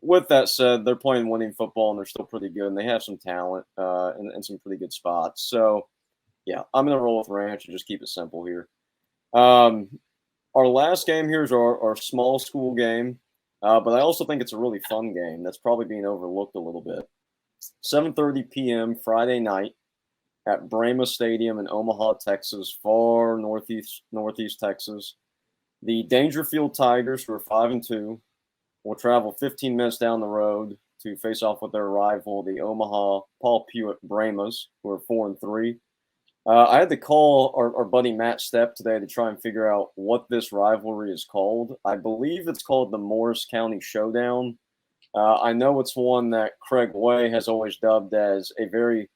With that said, they're playing winning football and they're still pretty good, and they have some talent and some pretty good spots. So, yeah, I'm going to roll with Ranch and just keep it simple here. Our last game here is our small school game, but I also think it's a really fun game that's probably being overlooked a little bit. 7:30 p.m. Friday night at Brahma Stadium in Omaha, Texas, far northeast Texas. The Dangerfield Tigers, who are 5-2, will travel 15 minutes down the road to face off with their rival, the Omaha Paul Pewitt Brahmas, who are 4-3. I had to call our buddy Matt Stepp today to try and figure out what this rivalry is called. I believe it's called the Morris County Showdown. I know it's one that Craig Way has always dubbed as a very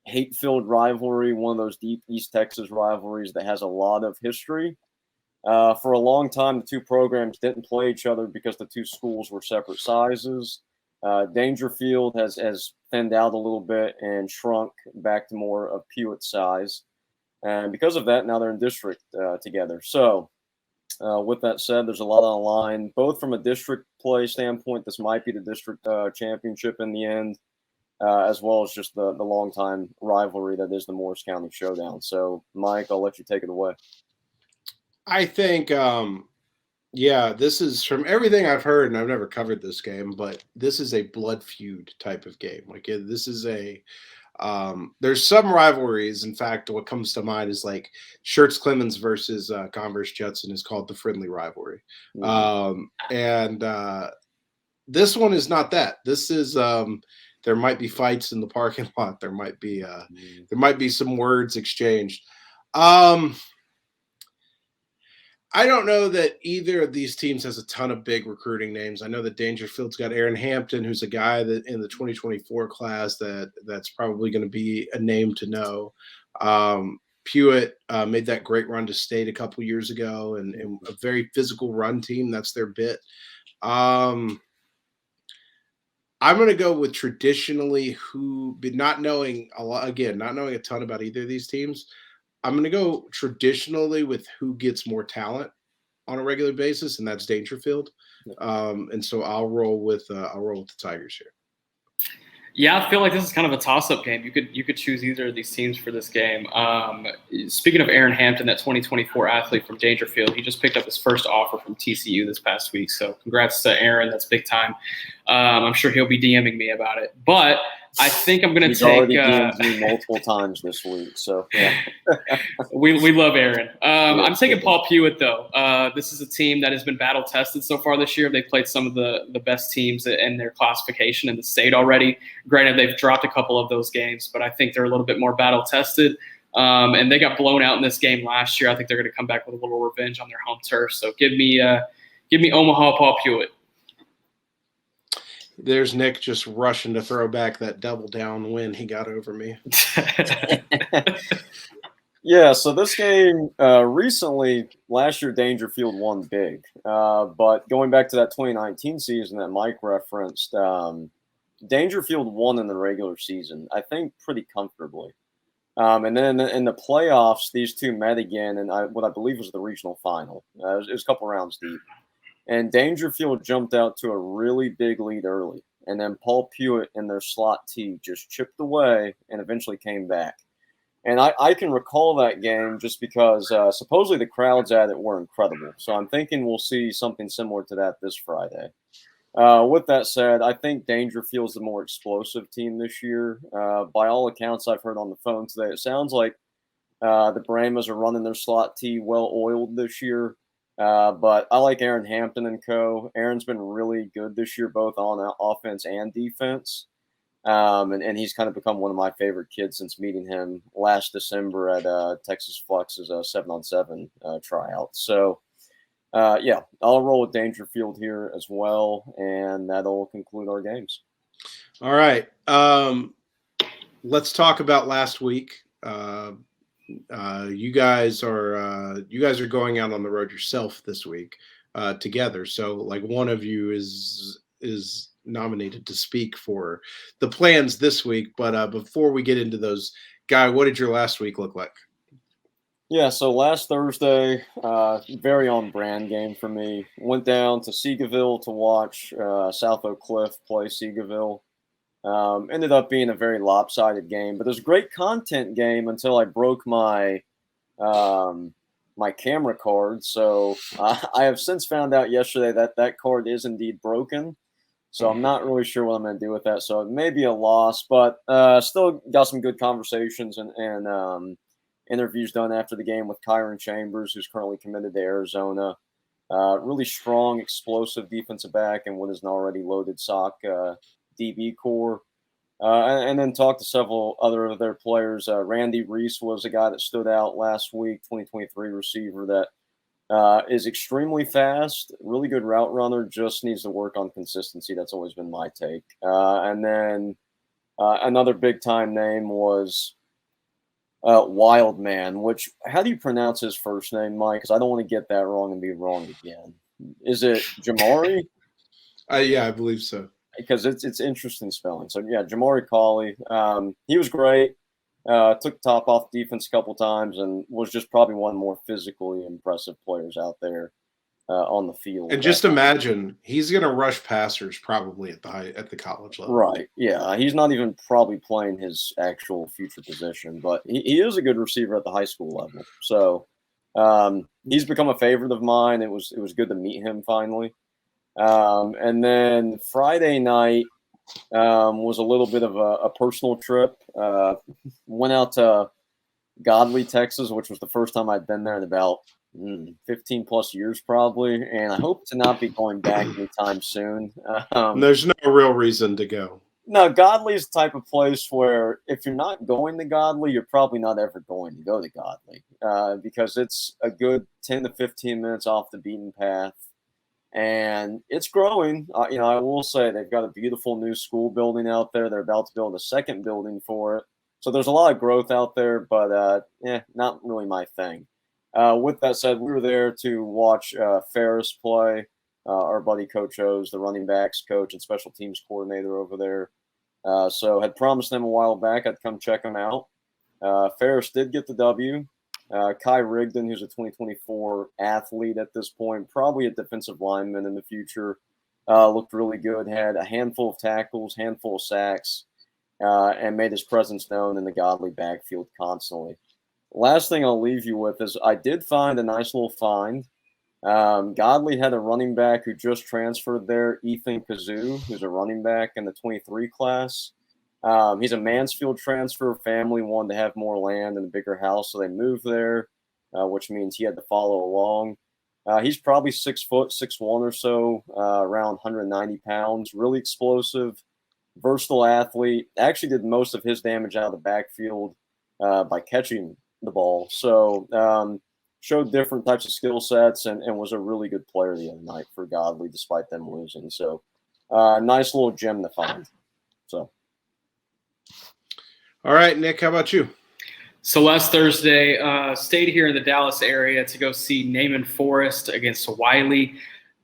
hate-filled rivalry, one of those deep East Texas rivalries that has a lot of history. For a long time, the two programs didn't play each other because the two schools were separate sizes. Dangerfield has thinned out a little bit and shrunk back to more of Pewitt's size. And because of that, now they're in district together. So with that said, there's a lot on the line, both from a district play standpoint. This might be the district championship in the end, as well as just the longtime rivalry that is the Morris County Showdown. So, Mike, I'll let you take it away. I think, this is, from everything I've heard, and I've never covered this game, but this is a blood feud type of game. Like, this is there's some rivalries. In fact, what comes to mind is like Schertz Clemens versus Converse Judson is called the friendly rivalry. And this one is not that. This is, there might be fights in the parking lot. There might be some words exchanged. I don't know that either of these teams has a ton of big recruiting names. I know that Dangerfield's got Aaron Hampton, who's a guy that in the 2024 class that's probably going to be a name to know. Pewitt made that great run to state a couple years ago, and a very physical run team. That's their bit. I'm going to go with traditionally not knowing a ton about either of these teams. I'm going to go traditionally with who gets more talent on a regular basis, and that's Dangerfield. And so I'll roll with the Tigers here. Yeah, I feel like this is kind of a toss-up game. You could choose either of these teams for this game. Speaking of Aaron Hampton, that 2024 athlete from Dangerfield, he just picked up his first offer from TCU this past week. So congrats to Aaron. That's big time. I'm sure he'll be DMing me about it. But I think I'm going to take. He's already DM'd me multiple times this week. So yeah. we love Aaron. I'm taking Paul Pewitt though. This is a team that has been battle tested so far this year. They've played some of the best teams in their classification in the state already. Granted, they've dropped a couple of those games, but I think they're a little bit more battle tested. And they got blown out in this game last year. I think they're going to come back with a little revenge on their home turf. So give me Omaha Paul Pewitt. There's Nick just rushing to throw back that double down win he got over me. Yeah, so this game recently, last year Dangerfield won big, but going back to that 2019 season that Mike referenced, Dangerfield won in the regular season, I think, pretty comfortably. And then in the playoffs, these two met again, and what I believe was the regional final. It was a couple rounds deep, and Dangerfield jumped out to a really big lead early, and then Paul Pewitt in their slot T just chipped away and eventually came back. And I can recall that game just because supposedly the crowds at it were incredible. So I'm thinking we'll see something similar to that this Friday. With that said, I think Dangerfield's the more explosive team this year. By all accounts I've heard on the phone today, it sounds like the Brahmas are running their slot T well oiled this year. But I like Aaron Hampton and co. Aaron's been really good this year, both on offense and defense. And he's kind of become one of my favorite kids since meeting him last December at Texas Flux's 7-on-7 tryout. So, yeah, I'll roll with Dangerfield here as well, and that'll conclude our games. All right. Let's talk about last week. You guys are going out on the road yourself this week together. So, like, one of you is nominated to speak for the plans this week. But before we get into those, Guy, what did your last week look like? Yeah, so last Thursday, very on brand game for me. Went down to Seagoville to watch South Oak Cliff play Seagoville. Ended up being a very lopsided game, but it was a great content game until I broke my my camera card. So I have since found out yesterday that that card is indeed broken. So I'm not really sure what I'm going to do with that. So it may be a loss, but still got some good conversations and interviews done after the game with Kyron Chambers, who's currently committed to Arizona. Really strong, explosive defensive back and what is an already loaded SOC DB core. And then talked to several other of their players. Randy Reese was a guy that stood out last week, 2023 receiver that is extremely fast, really good route runner, just needs to work on consistency. That's always been my take. And then another big-time name was Wildman, which, how do you pronounce his first name, Mike? Because I don't want to get that wrong and be wrong again. Is it Jamari? Yeah, I believe so. Because it's interesting spelling. So, yeah, Jamari Cawley. He was great. Took the top off defense a couple times and was just probably one of the more physically impressive players out there on the field. And just imagine he's going to rush passers probably at the college level. Right. Yeah. He's not even probably playing his actual future position, but he is a good receiver at the high school level. So he's become a favorite of mine. It was good to meet him finally. And then Friday night was a little bit of a personal trip. Went out to Godley, Texas, which was the first time I'd been there in about 15 plus years probably. And I hope to not be going back anytime soon. There's no real reason to go. No, Godley is the type of place where if you're not going to Godley, you're probably not ever going to go to Godley because it's a good 10 to 15 minutes off the beaten path. And it's growing. I will say they've got a beautiful new school building out there. They're about to build a second building for it. So there's a lot of growth out there, but not really my thing. With that said, we were there to watch Ferris play. Our buddy Coach O's, the running backs coach and special teams coordinator over there. So had promised them a while back I'd come check them out. Ferris did get the W. Kai Rigdon, who's a 2024 athlete at this point, probably a defensive lineman in the future, looked really good, had a handful of tackles, handful of sacks, and made his presence known in the Godley backfield constantly. Last thing I'll leave you with is I did find a nice little find. Godley had a running back who just transferred there, Ethan Kazoo, who's a running back in the 23 class. He's a Mansfield transfer. Family wanted to have more land and a bigger house, so they moved there, which means he had to follow along. He's probably 6 foot, 6'1" or so, around 190 pounds, really explosive, versatile athlete. Actually did most of his damage out of the backfield by catching the ball. So showed different types of skill sets and was a really good player the other night for Godley, despite them losing. So nice little gem to find. So. All right, Nick, how about you? So last Thursday, stayed here in the Dallas area to go see Naaman Forest against Wiley.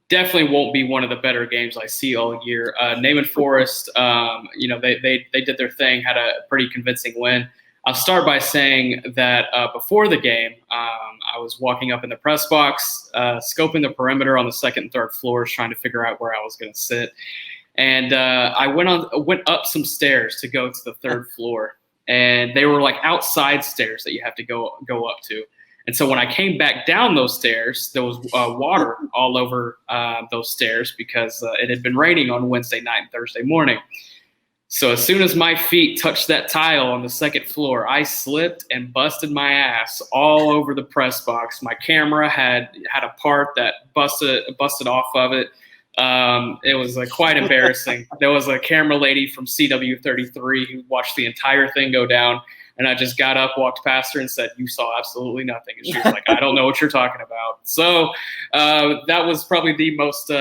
Definitely won't be one of the better games I see all year. Naaman Forest, they did their thing, had a pretty convincing win. I'll start by saying that before the game, I was walking up in the press box, scoping the perimeter on the second and third floors, trying to figure out where I was going to sit. And I went up some stairs to go to the third floor, and they were like outside stairs that you have to go up to. And so when I came back down those stairs, there was water all over those stairs because it had been raining on Wednesday night and Thursday morning. So as soon as my feet touched that tile on the second floor, I slipped and busted my ass all over the press box. My camera had a part that busted off of it. It was quite embarrassing. There was a camera lady from CW33 who watched the entire thing go down. And I just got up, walked past her, and said, "You saw absolutely nothing." And she was like, "I don't know what you're talking about." So that was probably the most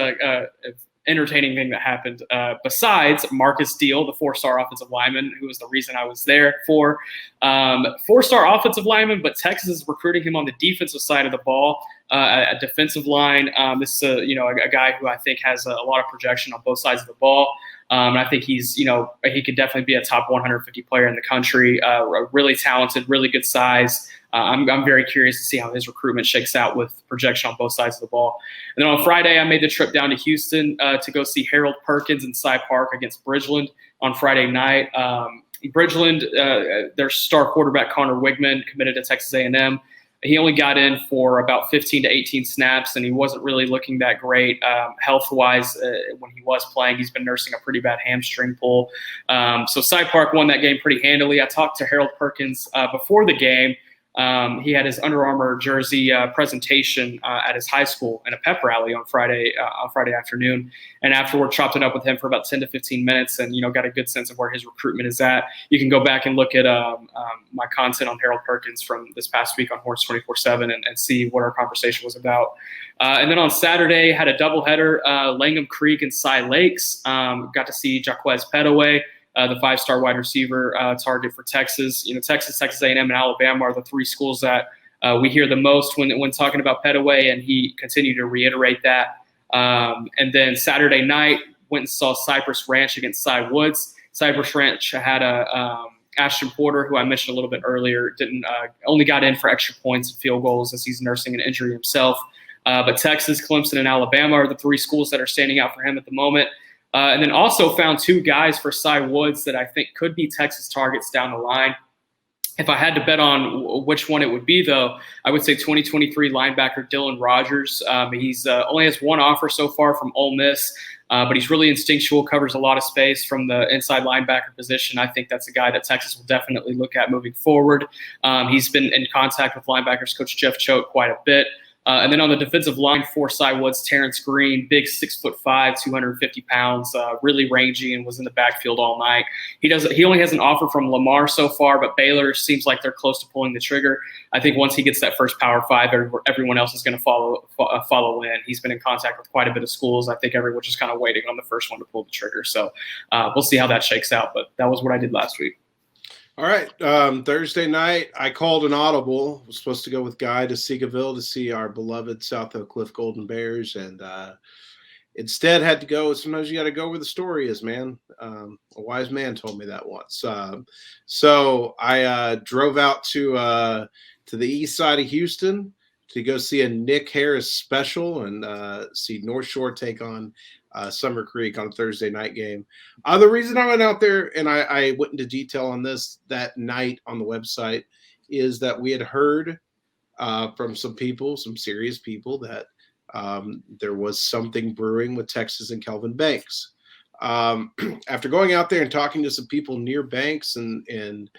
entertaining thing that happened. Besides Marcus Deal, the 4-star offensive lineman, who was the reason I was there for. 4-star offensive lineman, but Texas is recruiting him on the defensive side of the ball, a defensive line. This is a guy who I think has a lot of projection on both sides of the ball. And I think he could definitely be a top 150 player in the country. Really talented, really good size. I'm very curious to see how his recruitment shakes out with projection on both sides of the ball. And then on Friday, I made the trip down to Houston to go see Harold Perkins in Cy Park against Bridgeland on Friday night. Bridgeland, their star quarterback Connor Wigman committed to Texas A&M. He only got in for about 15 to 18 snaps, and he wasn't really looking that great health-wise when he was playing. He's been nursing a pretty bad hamstring pull. So Cy Park won that game pretty handily. I talked to Harold Perkins before the game. He had his Under Armour jersey presentation at his high school in a pep rally on Friday afternoon, and afterward chopped it up with him for about 10 to 15 minutes, and got a good sense of where his recruitment is at. You can go back and look at my content on Harold Perkins from this past week on Horns 24/7 and see what our conversation was about. And then on Saturday, had a doubleheader, Langham Creek and Cy Lakes. Got to see Jaquez Petaway, the 5-star wide receiver target for Texas. Texas, Texas A&M, and Alabama are the three schools that we hear the most when talking about Petaway, and he continued to reiterate that. And then Saturday night, went and saw Cypress Ranch against Cy Woods. Cypress Ranch had Ashton Porter, who I mentioned a little bit earlier, only got in for extra points and field goals as he's nursing an injury himself. But Texas, Clemson, and Alabama are the three schools that are standing out for him at the moment. And then also found two guys for Cy Woods that I think could be Texas targets down the line. If I had to bet on which one it would be, though, I would say 2023 linebacker Dylan Rogers. He's only has one offer so far from Ole Miss, but he's really instinctual, covers a lot of space from the inside linebacker position. I think that's a guy that Texas will definitely look at moving forward. He's been in contact with linebackers coach Jeff Choate quite a bit. And then on the defensive line for Cy Woods, Terrence Green, big 6'5", 250 pounds, really rangy, and was in the backfield all night. He only has an offer from Lamar so far, but Baylor seems like they're close to pulling the trigger. I think once he gets that first Power 5, everyone else is going to follow in. He's been in contact with quite a bit of schools. I think everyone's just kind of waiting on the first one to pull the trigger. So we'll see how that shakes out. But that was what I did last week. All right. Thursday night, I called an audible. I was supposed to go with Guy to Seagoville to see our beloved South Oak Cliff Golden Bears, and instead had to go. Sometimes you got to go where the story is, man. A wise man told me that once. So I drove out to the east side of Houston to go see a Nick Harris special and see North Shore take on Summer Creek on a Thursday night game. The reason I went out there, and I went into detail on this that night on the website, is that we had heard from some serious people, that there was something brewing with Texas and Kelvin Banks. After going out there and talking to some people near Banks and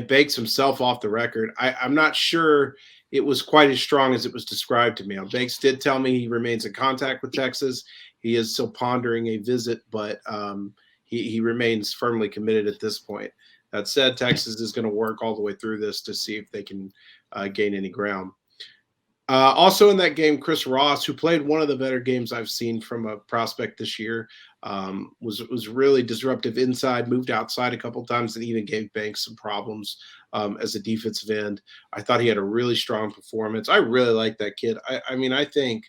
Banks himself off the record, I'm not sure it was quite as strong as it was described to me. Banks did tell me he remains in contact with Texas. He is still pondering a visit, but he remains firmly committed at this point. That said, Texas is going to work all the way through this to see if they can gain any ground. Also in that game, Chris Ross, who played one of the better games I've seen from a prospect this year, was really disruptive inside, moved outside a couple times, and even gave Banks some problems as a defensive end. I thought he had a really strong performance. I really like that kid. I mean, I think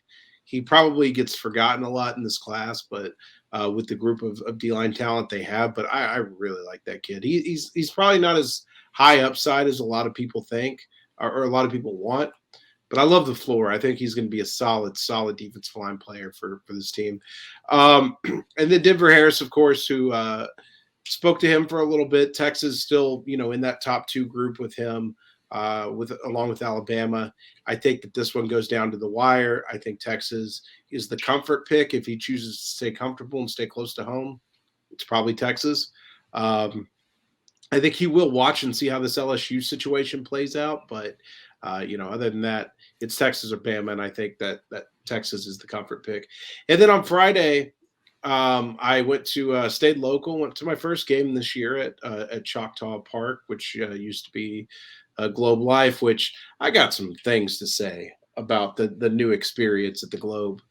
he probably gets forgotten a lot in this class, but with the group of D-line talent they have, but I really like that kid. He's probably not as high upside as a lot of people think or a lot of people want. But I love the floor. I think he's going to be a solid defensive line player for this team. And then Denver Harris, of course, who spoke to him for a little bit. Texas still, in that top 2 group with him, along with Alabama. I think that this one goes down to the wire. I think Texas is the comfort pick. If he chooses to stay comfortable and stay close to home, it's probably Texas. I think he will watch and see how this LSU situation plays out, but other than that, it's Texas or Bama, and I think that Texas is the comfort pick. And then on Friday, I stayed local, went to my first game this year at Choctaw Park, which used to be Globe Life, which I got some things to say about the new experience at the Globe.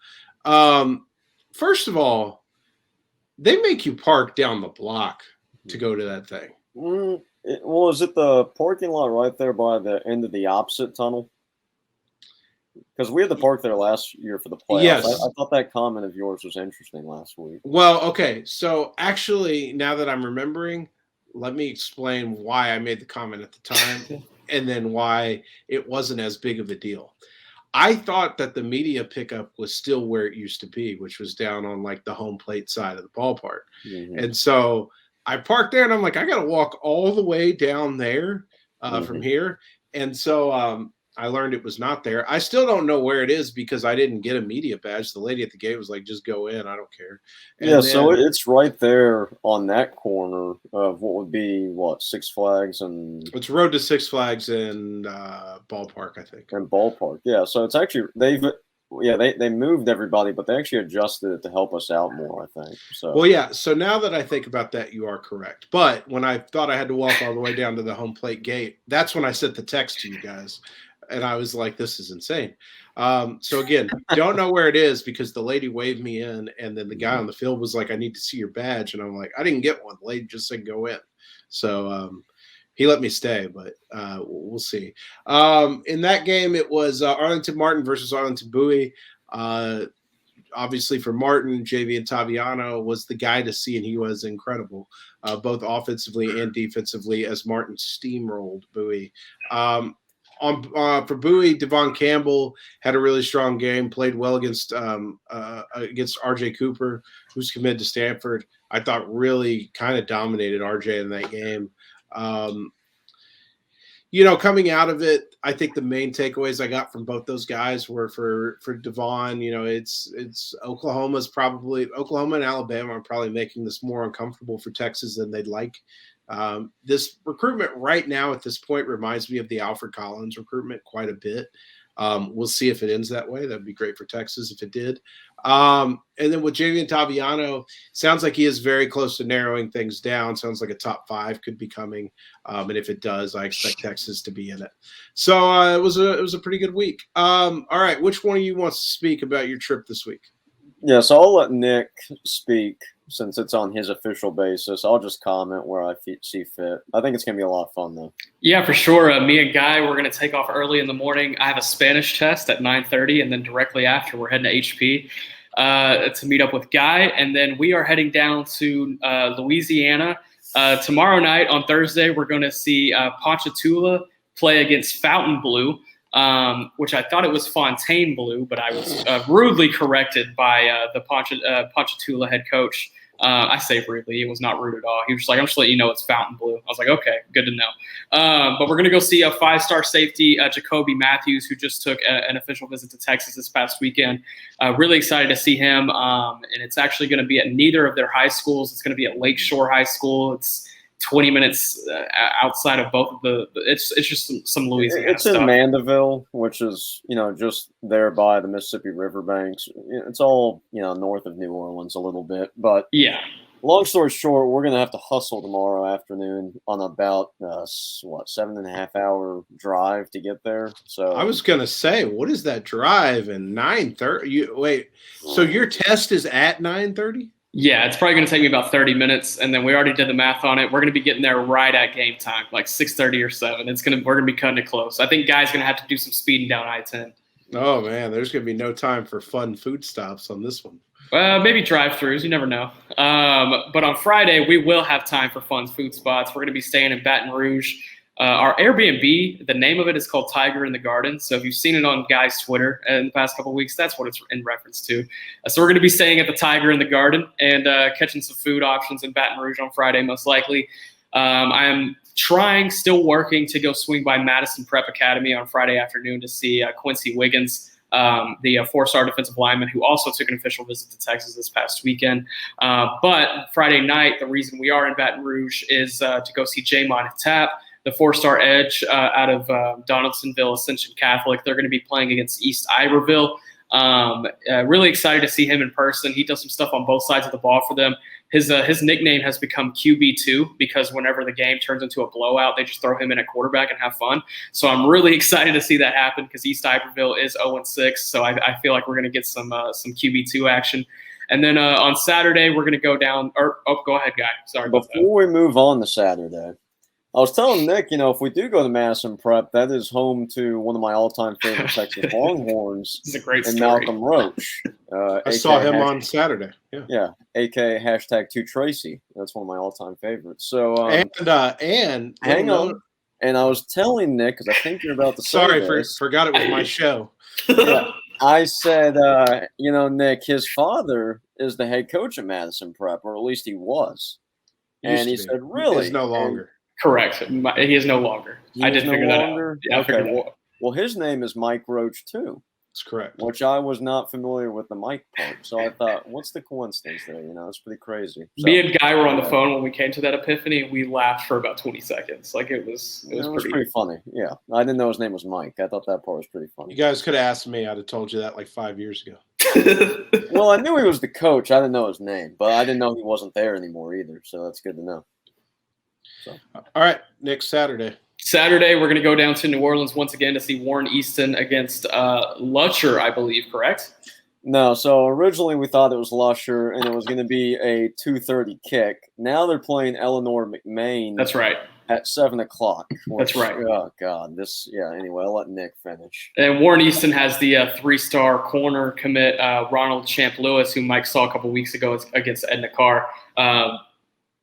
First of all, they make you park down the block to go to that thing. Well, is it the parking lot right there by the end of the opposite tunnel? Because we had the park there last year for the playoffs. Yes. I thought that comment of yours was interesting last week. Well, okay. So actually, now that I'm remembering, let me explain why I made the comment at the time and then why it wasn't as big of a deal. I thought that the media pickup was still where it used to be, which was down on like the home plate side of the ballpark. Mm-hmm. And so I parked there and I'm like, I got to walk all the way down there from here. And so I learned it was not there. I still don't know where it is because I didn't get a media badge. The lady at the gate was like, just go in. I don't care. And so it's right there on that corner of what would be, Six Flags and – It's road to Six Flags and Ballpark, I think. And Ballpark, yeah. So it's actually – they moved everybody, but they actually adjusted it to help us out more, I think. So well, yeah. So now that I think about that, you are correct. But when I thought I had to walk all the way down to the home plate gate, that's when I sent the text to you guys. And I was like, this is insane. So again, don't know where it is because the lady waved me in and then the guy on the field was like, I need to see your badge. And I'm like, I didn't get one. The lady just said go in. So he let me stay, but we'll see. In that game, it was Arlington Martin versus Arlington Bowie. Obviously for Martin, JV Taviano was the guy to see, and he was incredible, both offensively and defensively as Martin steamrolled Bowie. For Bowie, Devon Campbell had a really strong game, played well against RJ Cooper, who's committed to Stanford. I thought really kind of dominated RJ in that game. Coming out of it, I think the main takeaways I got from both those guys were for Devon, it's Oklahoma and Alabama are probably making this more uncomfortable for Texas than they'd like. This recruitment right now at this point reminds me of the Alfred Collins recruitment quite a bit. We'll see if it ends that way. That'd be great for Texas if it did. And then with Javian Taviano, sounds like he is very close to narrowing things down. Sounds like a top 5 could be coming. And if it does, I expect Texas to be in it. So it was a pretty good week. All right. Which one of you wants to speak about your trip this week? Yeah, so I'll let Nick speak since it's on his official basis. I'll just comment where I see fit. I think it's going to be a lot of fun, though. Yeah, for sure. Me and Guy, we're going to take off early in the morning. I have a Spanish test at 9:30, and then directly after, we're heading to HP to meet up with Guy. And then we are heading down to Louisiana. Tomorrow night on Thursday, we're going to see Ponchatoula play against Fountain Blue. Which I thought it was Fontaine Blue, but I was rudely corrected by the Ponchatoula head coach. I say rudely. It was not rude at all. He was just like, I'm just letting you know it's Fountain Blue. I was like, okay, good to know. But we're going to go see a 5-star safety, Jacoby Matthews, who just took an official visit to Texas this past weekend. Really excited to see him. And it's actually going to be at neither of their high schools. It's going to be at Lakeshore High School. It's 20 minutes outside of both of it's just some Louisiana It's stuff. in Mandeville, which is, just there by the Mississippi River banks. It's all, north of New Orleans a little bit, but yeah, long story short, we're going to have to hustle tomorrow afternoon on about, 7.5-hour drive to get there. So I was gonna say, what is that drive? And 9:30. So your test is at 9:30? Yeah, it's probably going to take me about 30 minutes, and then we already did the math on it. We're going to be getting there right at game time, like 6:30 or 7. We're going to be cutting it close. I think Guy's going to have to do some speeding down I-10. Oh man, there's gonna be no time for fun food stops on this one. Maybe drive-throughs. You never know. But on Friday, we will have time for fun food spots. We're going to be staying in Baton Rouge. Our Airbnb, the name of it is called Tiger in the Garden. So if you've seen it on Guy's Twitter in the past couple of weeks, that's what it's in reference to. So we're going to be staying at the Tiger in the Garden and catching some food options in Baton Rouge on Friday, most likely. I am still working to go swing by Madison Prep Academy on Friday afternoon to see Quincy Wiggins, the 4-star defensive lineman who also took an official visit to Texas this past weekend. But Friday night, the reason we are in Baton Rouge is to go see Jamon Tapp, the 4-star edge out of Donaldsonville Ascension Catholic. They're going to be playing against East Iberville. Really excited to see him in person. He does some stuff on both sides of the ball for them. His nickname has become QB2 because whenever the game turns into a blowout, they just throw him in at quarterback and have fun. So I'm really excited to see that happen because East Iberville is 0-6. So I feel like we're going to get some QB2 action. And then on Saturday, we're going to go down – go ahead, Guy. Sorry about that. Before we move on to Saturday, I was telling Nick, if we do go to Madison Prep, that is home to one of my all-time favorite Texas Longhorns. This is a great and story. Malcolm Roach. I saw him on Saturday. Yeah, a.k.a. #2Tracy. That's one of my all-time favorites. So and hang on. And I was telling Nick, because I think you're about to say forgot it was my show. Yeah, I said, Nick, his father is the head coach at Madison Prep, or at least he was. And he said, really? He's no longer. Correct. He is no longer. I did figure that out. Yeah, okay. Well, his name is Mike Roach, too. That's correct. Which I was not familiar with the Mike part. So I thought, what's the coincidence there? It's pretty crazy. So, me and Guy were on the phone when we came to that epiphany. We laughed for about 20 seconds. Like it was pretty funny. Yeah. I didn't know his name was Mike. I thought that part was pretty funny. You guys could have asked me. I'd have told you that like 5 years ago. Well, I knew he was the coach. I didn't know his name, but I didn't know he wasn't there anymore either. So that's good to know. So. All right, next Saturday. Saturday, we're going to go down to New Orleans once again to see Warren Easton against Lutcher, I believe, correct? No, so originally we thought it was Lusher, and it was going to be a 2:30 kick. Now they're playing Eleanor McMain. That's right. At 7 o'clock. That's right. Oh, God. Anyway, I'll let Nick finish. And Warren Easton has the 3-star corner commit, Ronald Champ Lewis, who Mike saw a couple weeks ago against Edna Carr.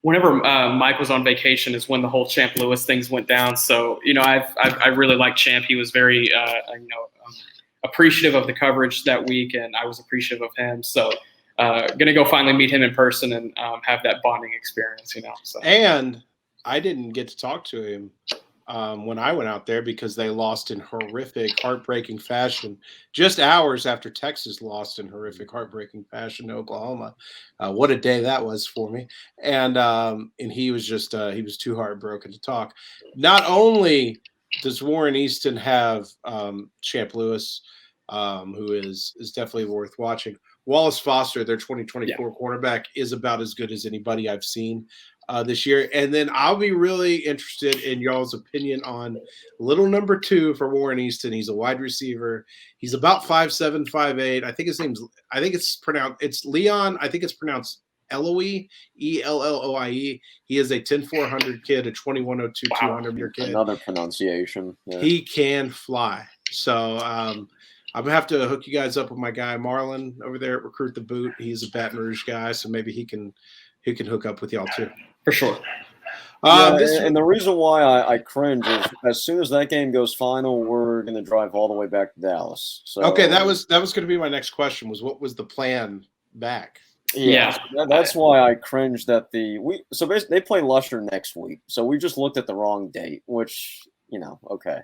Whenever Mike was on vacation is when the whole Champ Lewis things went down. So, I really like Champ. He was very, appreciative of the coverage that week, and I was appreciative of him. So, going to go finally meet him in person and have that bonding experience, So. And I didn't get to talk to him when I went out there because they lost in horrific, heartbreaking fashion just hours after Texas lost in horrific, heartbreaking fashion to Oklahoma. What a day that was for me. And he was just he was too heartbroken to talk. Not only does Warren Easton have Champ Lewis, who is definitely worth watching. Wallace Foster, their 2024 quarterback, is about as good as anybody I've seen this year. And then I'll be really interested in y'all's opinion on little number 2 for Warren Easton. He's a wide receiver. He's about 5'7", 5'8". It's Leon. I think it's pronounced Eloy, Elloie. He is a 10-400 kid, a 2102 200-meter kid. Another pronunciation. Yeah. He can fly. So I'm going to have to hook you guys up with my guy Marlon over there at Recruit the Boot. He's a Baton Rouge guy, so maybe he can hook up with y'all too. For sure. And the reason why I cringe is as soon as that game goes final, we're going to drive all the way back to Dallas. So okay, that was going to be my next question. Was what was the plan back? Yeah, so that's why I cringed that so basically they play Lusher next week. So we just looked at the wrong date, which okay.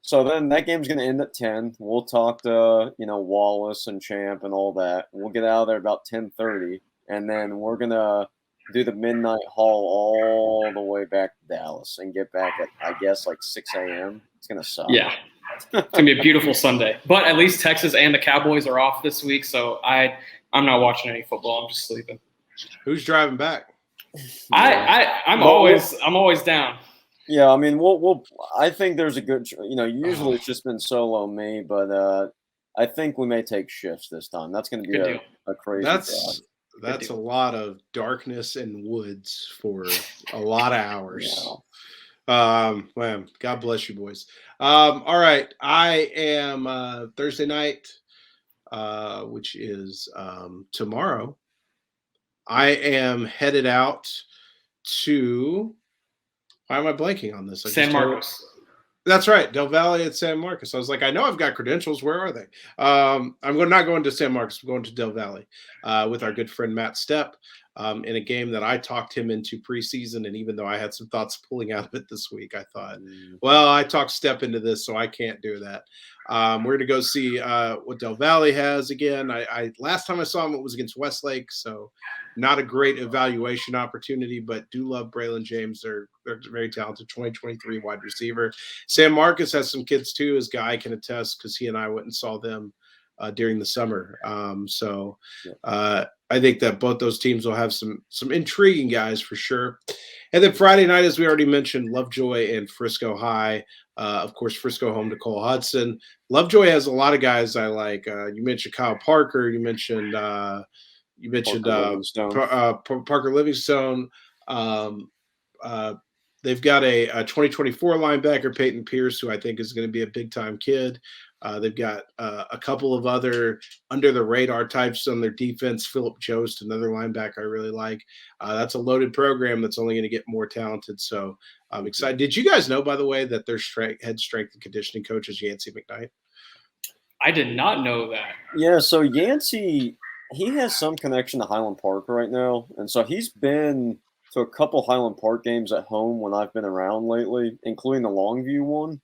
So then that game's going to end at 10. We'll talk to Wallace and Champ and all that. We'll get out of there about 10:30, and then we're going to do the midnight haul all the way back to Dallas and get back at, I guess, like 6 a.m. It's going to suck. Yeah. It's going to be a beautiful Sunday. But at least Texas and the Cowboys are off this week, so I'm not watching any football. I'm just sleeping. Who's driving back? I'm always down. Yeah, I mean, I think there's a good, usually it's just been solo me, but I think we may take shifts this time. That's going to be Good deal. a crazy drive. That's a lot of darkness and woods for a lot of hours. Well, God bless you, boys. All right, I am Thursday night, which is tomorrow. I am headed out to. Why am I blanking on this? San Marcos. That's right, Del Valle at San Marcos. I was like, I know I've got credentials. Where are they? I'm not going to San Marcos. I'm going to Del Valle with our good friend Matt Stepp in a game that I talked him into preseason. And even though I had some thoughts pulling out of it this week, I thought, well, I talked Stepp into this, so I can't do that. We're going to go see what Del Valle has again. I last time I saw him, it was against Westlake, so not a great evaluation opportunity, but do love Braylon James. They're very talented 2023 wide receiver. San Marcos has some kids too, as Guy can attest, because he and I went and saw them during the summer. I think that both those teams will have some intriguing guys for sure. And then Friday night, as we already mentioned, Lovejoy and Frisco High. Of course, Frisco home to Cole Hudson. Lovejoy has a lot of guys I like. You mentioned Kyle Parker. You mentioned Parker Livingstone. They've got a 2024 linebacker, Peyton Pierce, who I think is going to be a big-time kid. They've got a couple of other under-the-radar types on their defense. Philip Jost, another linebacker I really like. That's a loaded program that's only going to get more talented. So I'm excited. Did you guys know, by the way, that their head strength and conditioning coach is Yancey McKnight? I did not know that. Yeah, so Yancey, he has some connection to Highland Park right now. And so he's been to a couple Highland Park games at home when I've been around lately, including the Longview one.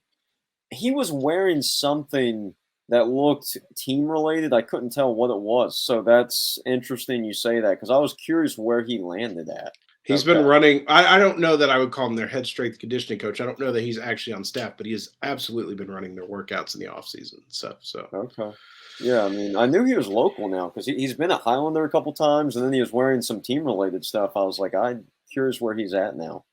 He was wearing something that looked team-related. I couldn't tell what it was. So that's interesting you say that, because I was curious where he landed at. He's been running. I don't know that I would call him their head strength conditioning coach. I don't know that he's actually on staff, but he has absolutely been running their workouts in the offseason and stuff. So okay. Yeah, I mean, I knew he was local now because he's been at Highlander a couple times, and then he was wearing some team-related stuff. I was like, I'm curious where he's at now.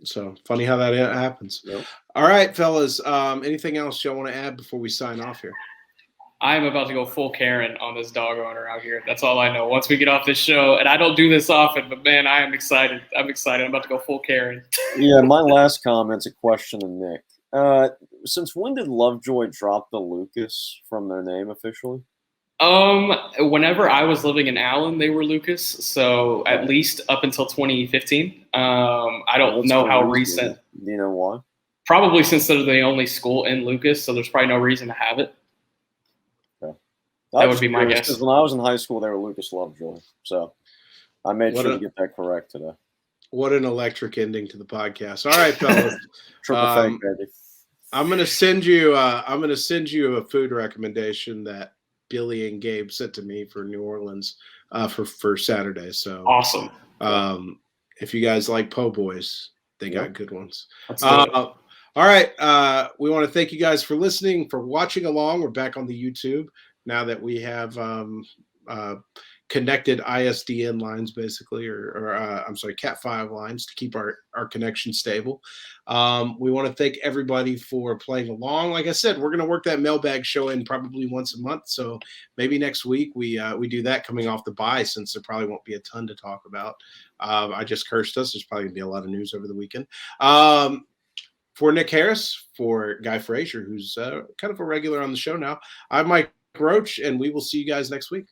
So funny how that happens. Yep. All right, fellas. Anything else y'all want to add before we sign off here? I'm about to go full Karen on this dog owner out here. That's all I know. Once we get off this show, and I don't do this often, but man, I am excited. I'm excited. I'm about to go full Karen. Yeah, my last comment's a question to Nick. Since when did Lovejoy drop the Lucas from their name officially? Whenever I was living in Allen, they were Lucas. So at least up until 2015. I don't know how recent. Do you know why? Probably since they're the only school in Lucas, so there's probably no reason to have it. That would be my guess. Because when I was in high school, they were Lucas Lovejoy. So I made sure to get that correct today. What an electric ending to the podcast. All right, fellas. Triple fake, baby. I'm gonna send you a food recommendation that Billy and Gabe sent to me for New Orleans for Saturday. So awesome. If you guys like po' boys, they got good ones. All right. We want to thank you guys for listening, for watching along. We're back on the YouTube now that we have connected ISDN lines, basically, or I'm sorry, Cat5 lines to keep our connection stable. We want to thank everybody for playing along. Like I said, we're going to work that mailbag show in probably once a month. So maybe next week we do that coming off the bye, since there probably won't be a ton to talk about. I just cursed us. There's probably going to be a lot of news over the weekend. For Nick Harris, for Guy Frazier, who's kind of a regular on the show now, I'm Mike Roach, and we will see you guys next week.